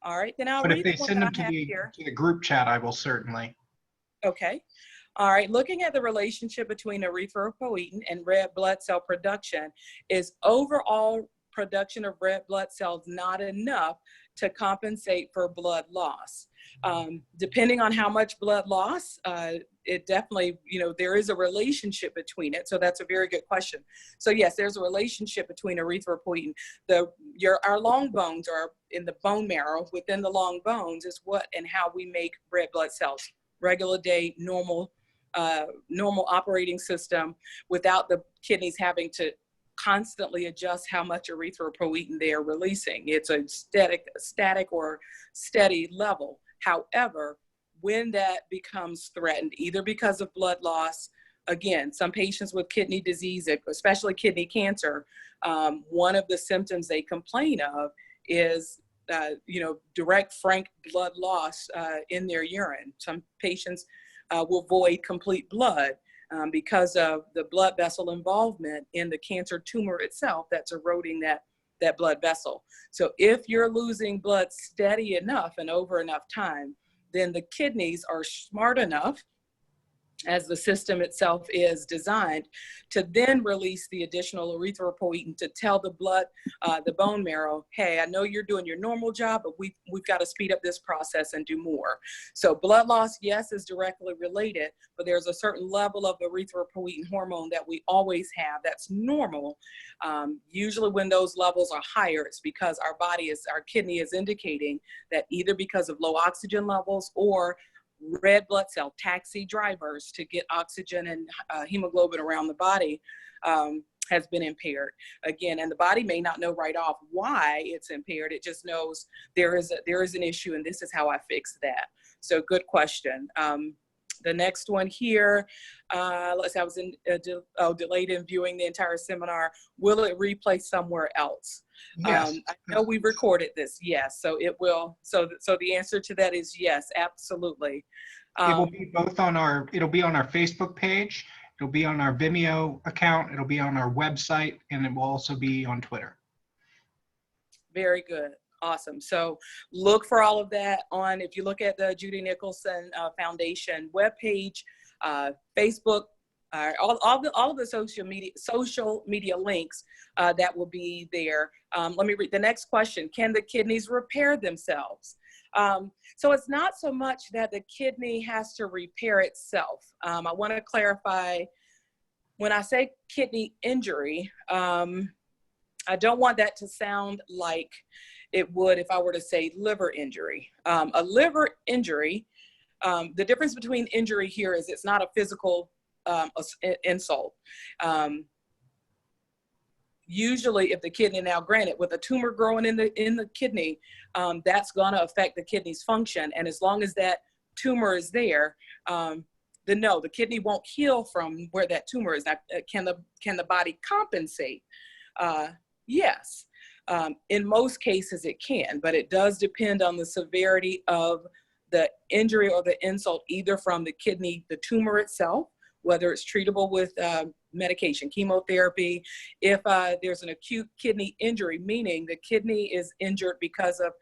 S1: All right, then I'll
S2: But if
S1: read
S2: they
S1: the one
S2: send
S1: that
S2: them
S1: I have here.
S2: to the group chat, I will certainly.
S1: Okay. All right. Looking at the relationship between erythropoietin and red blood cell production, is overall production of red blood cells not enough to compensate for blood loss? Depending on how much blood loss, it definitely, there is a relationship between it. So that's a very good question. So yes, there's a relationship between erythropoietin. Our long bones are in the bone marrow. Within the long bones is what and how we make red blood cells. Regular day, normal operating system, without the kidneys having to constantly adjust how much erythropoietin they are releasing. It's a static or steady level. However, when that becomes threatened, either because of blood loss, again, some patients with kidney disease, especially kidney cancer, one of the symptoms they complain of is direct frank blood loss in their urine. Some patients will void complete blood because of the blood vessel involvement in the cancer tumor itself that's eroding that blood vessel. So if you're losing blood steady enough and over enough time, then the kidneys are smart enough, as the system itself is designed, to then release the additional erythropoietin to tell the blood, the bone marrow, hey, I know you're doing your normal job, but we've got to speed up this process and do more. So blood loss, yes, is directly related, but there's a certain level of erythropoietin hormone that we always have that's normal. Usually when those levels are higher, it's because our kidney is indicating that either because of low oxygen levels or red blood cell taxi drivers to get oxygen and hemoglobin around the body has been impaired. Again, and the body may not know right off why it's impaired. It just knows there is an issue and this is how I fix that. So good question. The next one here, let's say I was delayed in viewing the entire seminar. Will it replay somewhere else?
S2: Yes.
S1: I know we recorded this, yes, so it will. So the answer to that is yes, absolutely.
S2: It will be it'll be on our Facebook page, it'll be on our Vimeo account, it'll be on our website, and it will also be on Twitter.
S1: Very good. Awesome. So look for all of that on, if you look at the Judy Nicholson Foundation webpage, Facebook, all of the social media links that will be there. Let me read the next question. Can the kidneys repair themselves? So it's not so much that the kidney has to repair itself. I want to clarify, when I say kidney injury, I don't want that to sound like it would if I were to say liver injury. A liver injury, the difference between injury here is it's not a physical insult. Usually if the kidney, now granted, with a tumor growing in the kidney, that's gonna affect the kidney's function. And as long as that tumor is there, then no, the kidney won't heal from where that tumor is. Now, can the body compensate? Yes. In most cases it can, but it does depend on the severity of the injury or the insult, either from the kidney, the tumor itself, whether it's treatable with medication, chemotherapy. If there's an acute kidney injury, meaning the kidney is injured because of,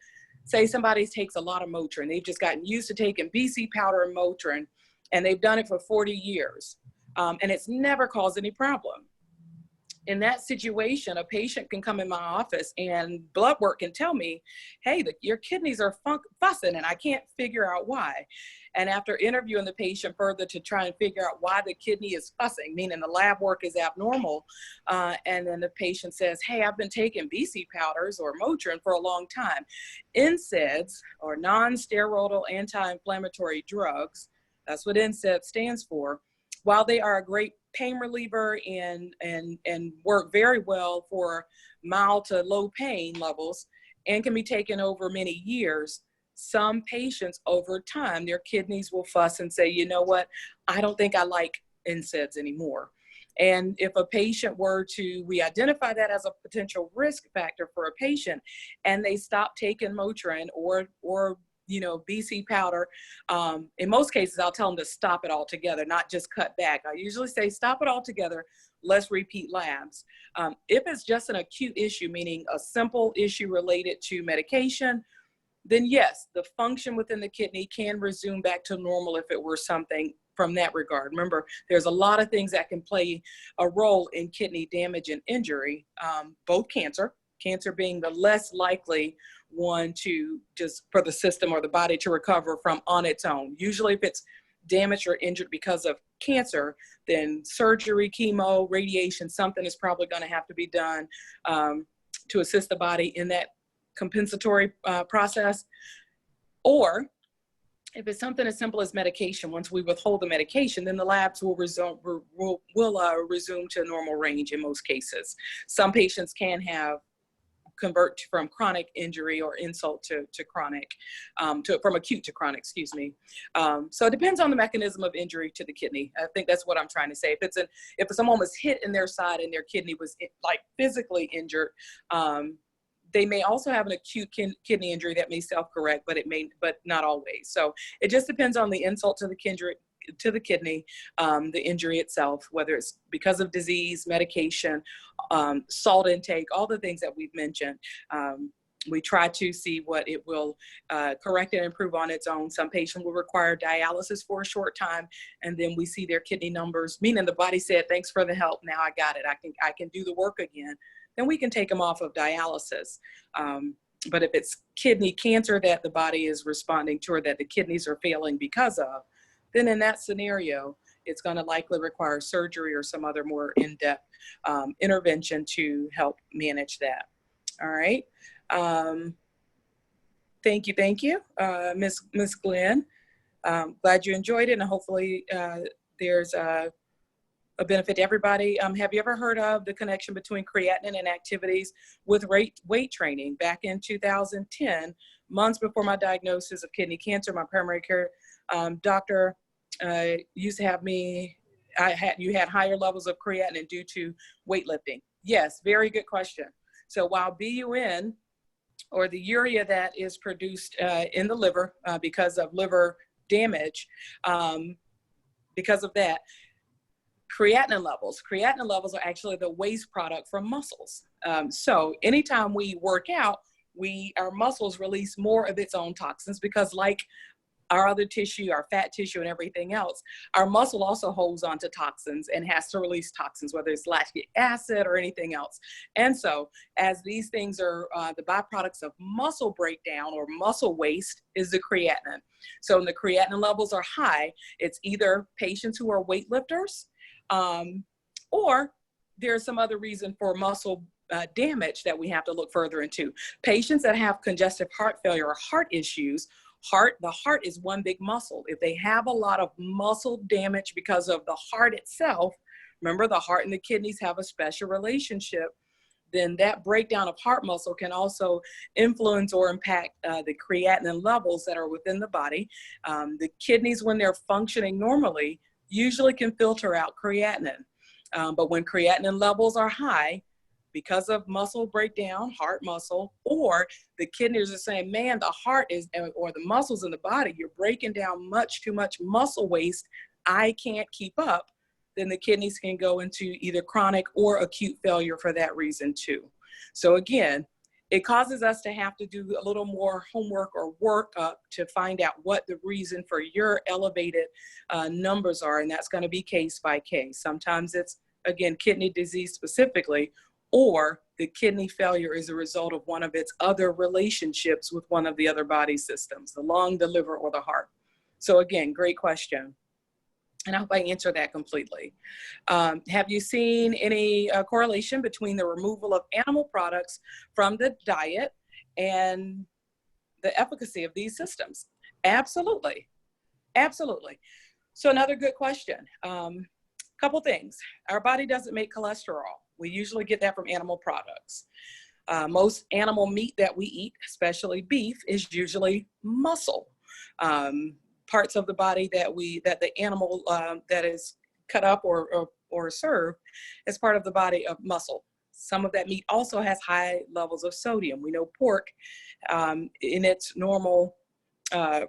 S1: say somebody takes a lot of Motrin, they've just gotten used to taking BC powder and Motrin, and they've done it for 40 years, and it's never caused any problem. In that situation, a patient can come in my office and blood work can tell me, hey, your kidneys are fussing and I can't figure out why. And after interviewing the patient further to try and figure out why the kidney is fussing, meaning the lab work is abnormal, and then the patient says, hey, I've been taking BC powders or Motrin for a long time. NSAIDs, or non-steroidal anti-inflammatory drugs, that's what NSAID stands for, while they are a great pain reliever and work very well for mild to low pain levels and can be taken over many years, some patients over time, their kidneys will fuss and say, you know what, I don't think I like NSAIDs anymore. And if a patient were to, we identify that as a potential risk factor for a patient, and they stop taking Motrin or BC powder. In most cases, I'll tell them to stop it altogether, not just cut back. I usually say stop it altogether. Let's repeat labs. If it's just an acute issue, meaning a simple issue related to medication, then yes, the function within the kidney can resume back to normal if it were something from that regard. Remember, there's a lot of things that can play a role in kidney damage and injury, both cancer being the less likely one to just for the system or the body to recover from on its own. Usually if it's damaged or injured because of cancer, then surgery, chemo, radiation, something is probably going to have to be done to assist the body in that compensatory process. Or if it's something as simple as medication, once we withhold the medication, then the labs will resume to normal range in most cases. Some patients can convert from chronic injury or insult to chronic, from acute to chronic, excuse me. So it depends on the mechanism of injury to the kidney. I think that's what I'm trying to say. If someone was hit in their side and their kidney was like physically injured, they may also have an acute kidney injury that may self-correct, but not always. So it just depends on the insult to the kidney, the injury itself, whether it's because of disease, medication, salt intake, all the things that we've mentioned. We try to see what it will correct and improve on its own. Some patients will require dialysis for a short time, and then we see their kidney numbers, meaning the body said, thanks for the help, now I got it, I can do the work again. Then we can take them off of dialysis. But if it's kidney cancer that the body is responding to or that the kidneys are failing because of, then in that scenario, it's going to likely require surgery or some other more in-depth intervention to help manage that. All right. Thank you, Miss Glenn. Glad you enjoyed it, and hopefully there's a benefit to everybody. Have you ever heard of the connection between creatinine and activities with weight training? Back in 2010, months before my diagnosis of kidney cancer, my primary care doctor used to have me, you had higher levels of creatinine due to weightlifting. Yes, very good question. So while BUN, or the urea that is produced in the liver because of liver damage, because of that, creatinine levels are actually the waste product from muscles. So anytime we work out, our muscles release more of its own toxins, because like our other tissue, our fat tissue and everything else, our muscle also holds on to toxins and has to release toxins, whether it's lactic acid or anything else. And so as these things are the byproducts of muscle breakdown or muscle waste is the creatinine. So when the creatinine levels are high, it's either patients who are weightlifters, or there's some other reason for muscle damage that we have to look further into. Patients that have congestive heart failure or heart issues, the heart is one big muscle. If they have a lot of muscle damage because of the heart itself, remember the heart and the kidneys have a special relationship, then that breakdown of heart muscle can also influence or impact the creatinine levels that are within the body. The kidneys, when they're functioning normally, usually can filter out creatinine. But when creatinine levels are high, because of muscle breakdown, heart muscle, or the kidneys are saying, man, the heart is, or the muscles in the body, you're breaking down much too much muscle waste, I can't keep up, then the kidneys can go into either chronic or acute failure for that reason too. So again, it causes us to have to do a little more homework or work up to find out what the reason for your elevated numbers are, and that's going to be case by case. Sometimes it's, again, kidney disease specifically, or the kidney failure is a result of one of its other relationships with one of the other body systems, the lung, the liver, or the heart. So again, great question. And I hope I answered that completely. Have you seen any correlation between the removal of animal products from the diet and the efficacy of these systems? Absolutely. Absolutely. So another good question. Couple things. Our body doesn't make cholesterol. We usually get that from animal products. Most animal meat that we eat, especially beef, is usually muscle. Parts of the body that the animal that is cut up or served as part of the body of muscle. Some of that meat also has high levels of sodium. We know pork in its normal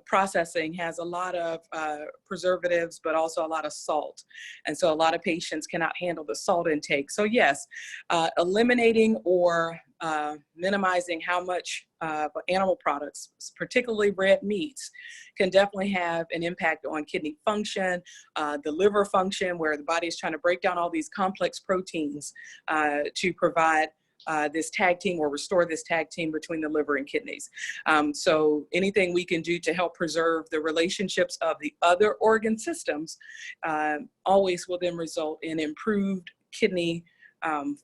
S1: processing has a lot of preservatives, but also a lot of salt. And so a lot of patients cannot handle the salt intake. So yes, eliminating or minimizing how much animal products, particularly red meats, can definitely have an impact on kidney function, the liver function, where the body is trying to break down all these complex proteins to provide this tag team or restore this tag team between the liver and kidneys. So anything we can do to help preserve the relationships of the other organ systems always will then result in improved kidney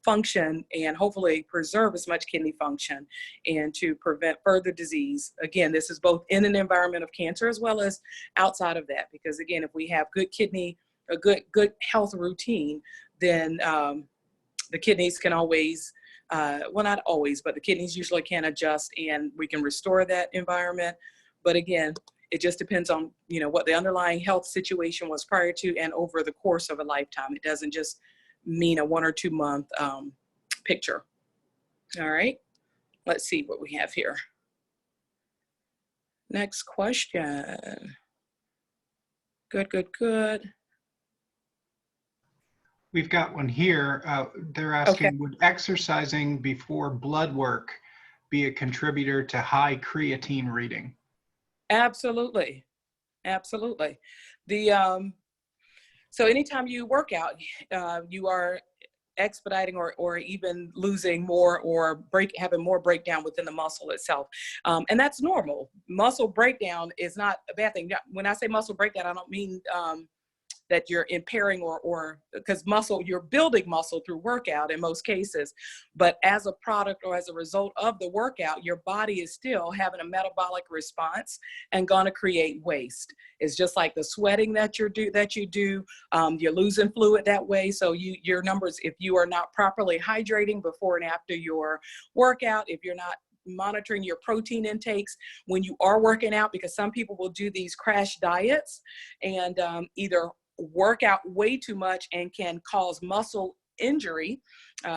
S1: function, and hopefully preserve as much kidney function and to prevent further disease. Again, this is both in an environment of cancer as well as outside of that, because again, if we have good kidney, a good health routine, then the kidneys can always, well, not always, but the kidneys usually can adjust and we can restore that environment. But again, it just depends on, you know, what the underlying health situation was prior to and over the course of a lifetime. It doesn't just mean a 1 or 2 month picture. All right, let's see what we have here. Next question. Good.
S2: We've got one here. They're asking,
S1: Okay.
S2: would exercising before blood work be a contributor to high creatine reading?
S1: Absolutely. The so anytime you work out, you are expediting or even losing more or having more breakdown within the muscle itself. And that's normal. Muscle breakdown is not a bad thing. When I say muscle breakdown, I don't mean that you're impairing or because you're building muscle through workout in most cases, but as a product or as a result of the workout, your body is still having a metabolic response and gonna create waste. It's just like the sweating that you do, you're losing fluid that way. So your numbers, if you are not properly hydrating before and after your workout, if you're not monitoring your protein intakes when you are working out, because some people will do these crash diets and either work out way too much and can cause muscle injury,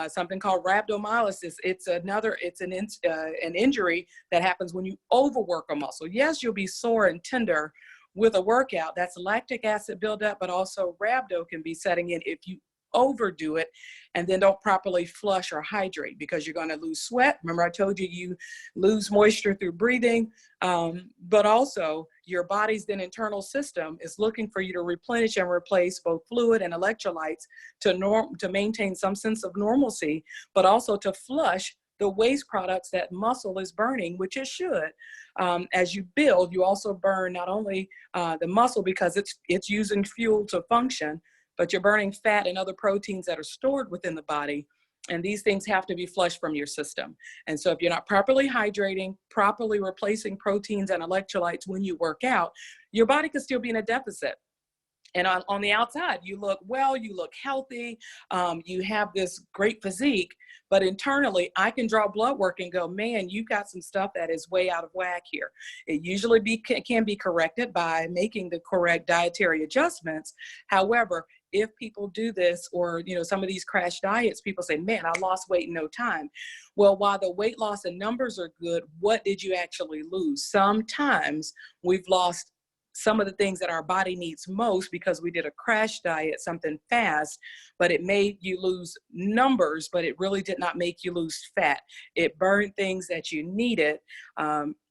S1: something called rhabdomyolysis. It's an injury that happens when you overwork a muscle. Yes, you'll be sore and tender with a workout. That's lactic acid buildup, but also rhabdo can be setting in if you overdo it and then don't properly flush or hydrate, because you're going to lose sweat. Remember I told you you lose moisture through breathing, but also your body's then internal system is looking for you to replenish and replace both fluid and electrolytes to maintain some sense of normalcy, but also to flush the waste products that muscle is burning, which it should. As you build, you also burn not only the muscle because it's using fuel to function, but you're burning fat and other proteins that are stored within the body. And these things have to be flushed from your system. And so if you're not properly hydrating, properly replacing proteins and electrolytes when you work out, your body could still be in a deficit. And on the outside, you look well, you look healthy, you have this great physique, but internally, I can draw blood work and go, man, you've got some stuff that is way out of whack here. It usually can be corrected by making the correct dietary adjustments. However, if people do this, or some of these crash diets, people say, man, I lost weight in no time. Well, while the weight loss and numbers are good, what did you actually lose? Sometimes we've lost some of the things that our body needs most because we did a crash diet, something fast, but it made you lose numbers, but it really did not make you lose fat. It burned things that you needed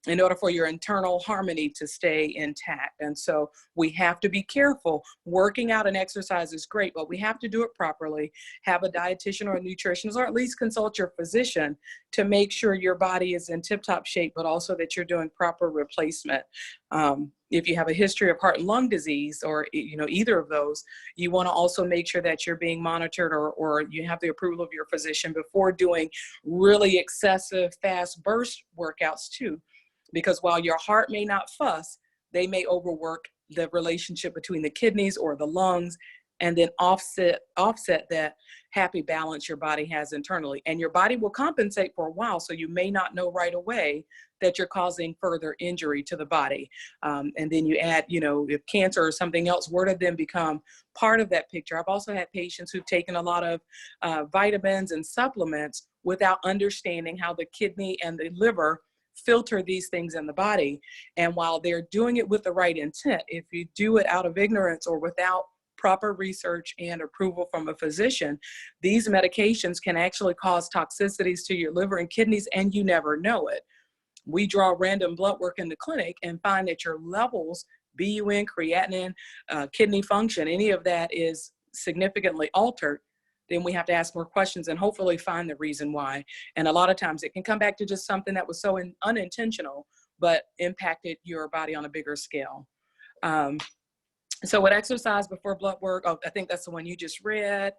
S1: in order for your internal harmony to stay intact. And so we have to be careful. Working out and exercise is great, but we have to do it properly. Have a dietitian or a nutritionist, or at least consult your physician to make sure your body is in tip-top shape, but also that you're doing proper replacement. If you have a history of heart and lung disease, or either of those, you want to also make sure that you're being monitored, or you have the approval of your physician before doing really excessive fast burst workouts too. Because while your heart may not fuss, they may overwork the relationship between the kidneys or the lungs, and then offset that happy balance your body has internally. And your body will compensate for a while, so you may not know right away that you're causing further injury to the body. And then you add, if cancer or something else were to then become part of that picture. I've also had patients who've taken a lot of vitamins and supplements without understanding how the kidney and the liver filter these things in the body. And while they're doing it with the right intent, if you do it out of ignorance or without proper research and approval from a physician, these medications can actually cause toxicities to your liver and kidneys, and you never know it. We draw random blood work in the clinic and find that your levels, BUN, creatinine, kidney function, any of that is significantly altered. Then we have to ask more questions and hopefully find the reason why. And a lot of times it can come back to just something that was so unintentional, but impacted your body on a bigger scale. So with exercise before blood work, oh, I think that's the one you just read.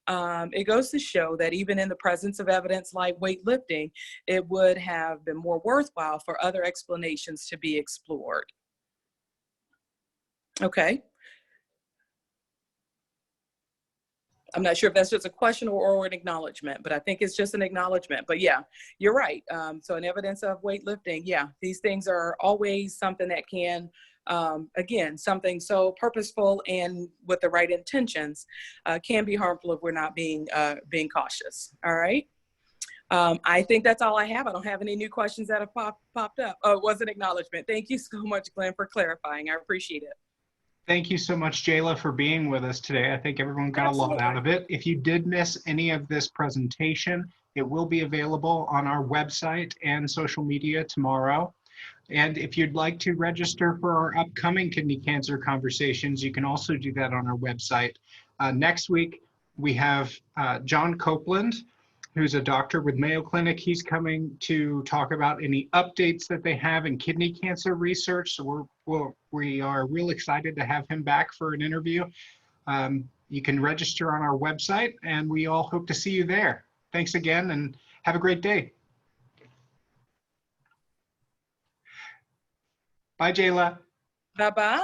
S1: It goes to show that even in the presence of evidence like weightlifting, it would have been more worthwhile for other explanations to be explored. Okay. I'm not sure if that's just a question or an acknowledgement, but I think it's just an acknowledgement. But yeah, you're right. So in evidence of weightlifting, yeah, these things are always something that can, again, something so purposeful and with the right intentions can be harmful if we're not being cautious. All right. I think that's all I have. I don't have any new questions that have popped up. Oh, it was an acknowledgement. Thank you so much, Glenn, for clarifying. I appreciate it.
S2: Thank you so much, Jayla, for being with us today. I think everyone got
S1: Absolutely.
S2: a lot out of it. If you did miss any of this presentation, it will be available on our website and social media tomorrow. And if you'd like to register for our upcoming kidney cancer conversations, you can also do that on our website. Next week, we have John Copeland, who's a doctor with Mayo Clinic. He's coming to talk about any updates that they have in kidney cancer research. So we are real excited to have him back for an interview. You can register on our website, and we all hope to see you there. Thanks again, and have a great day. Bye, Jayla.
S1: Bye-bye.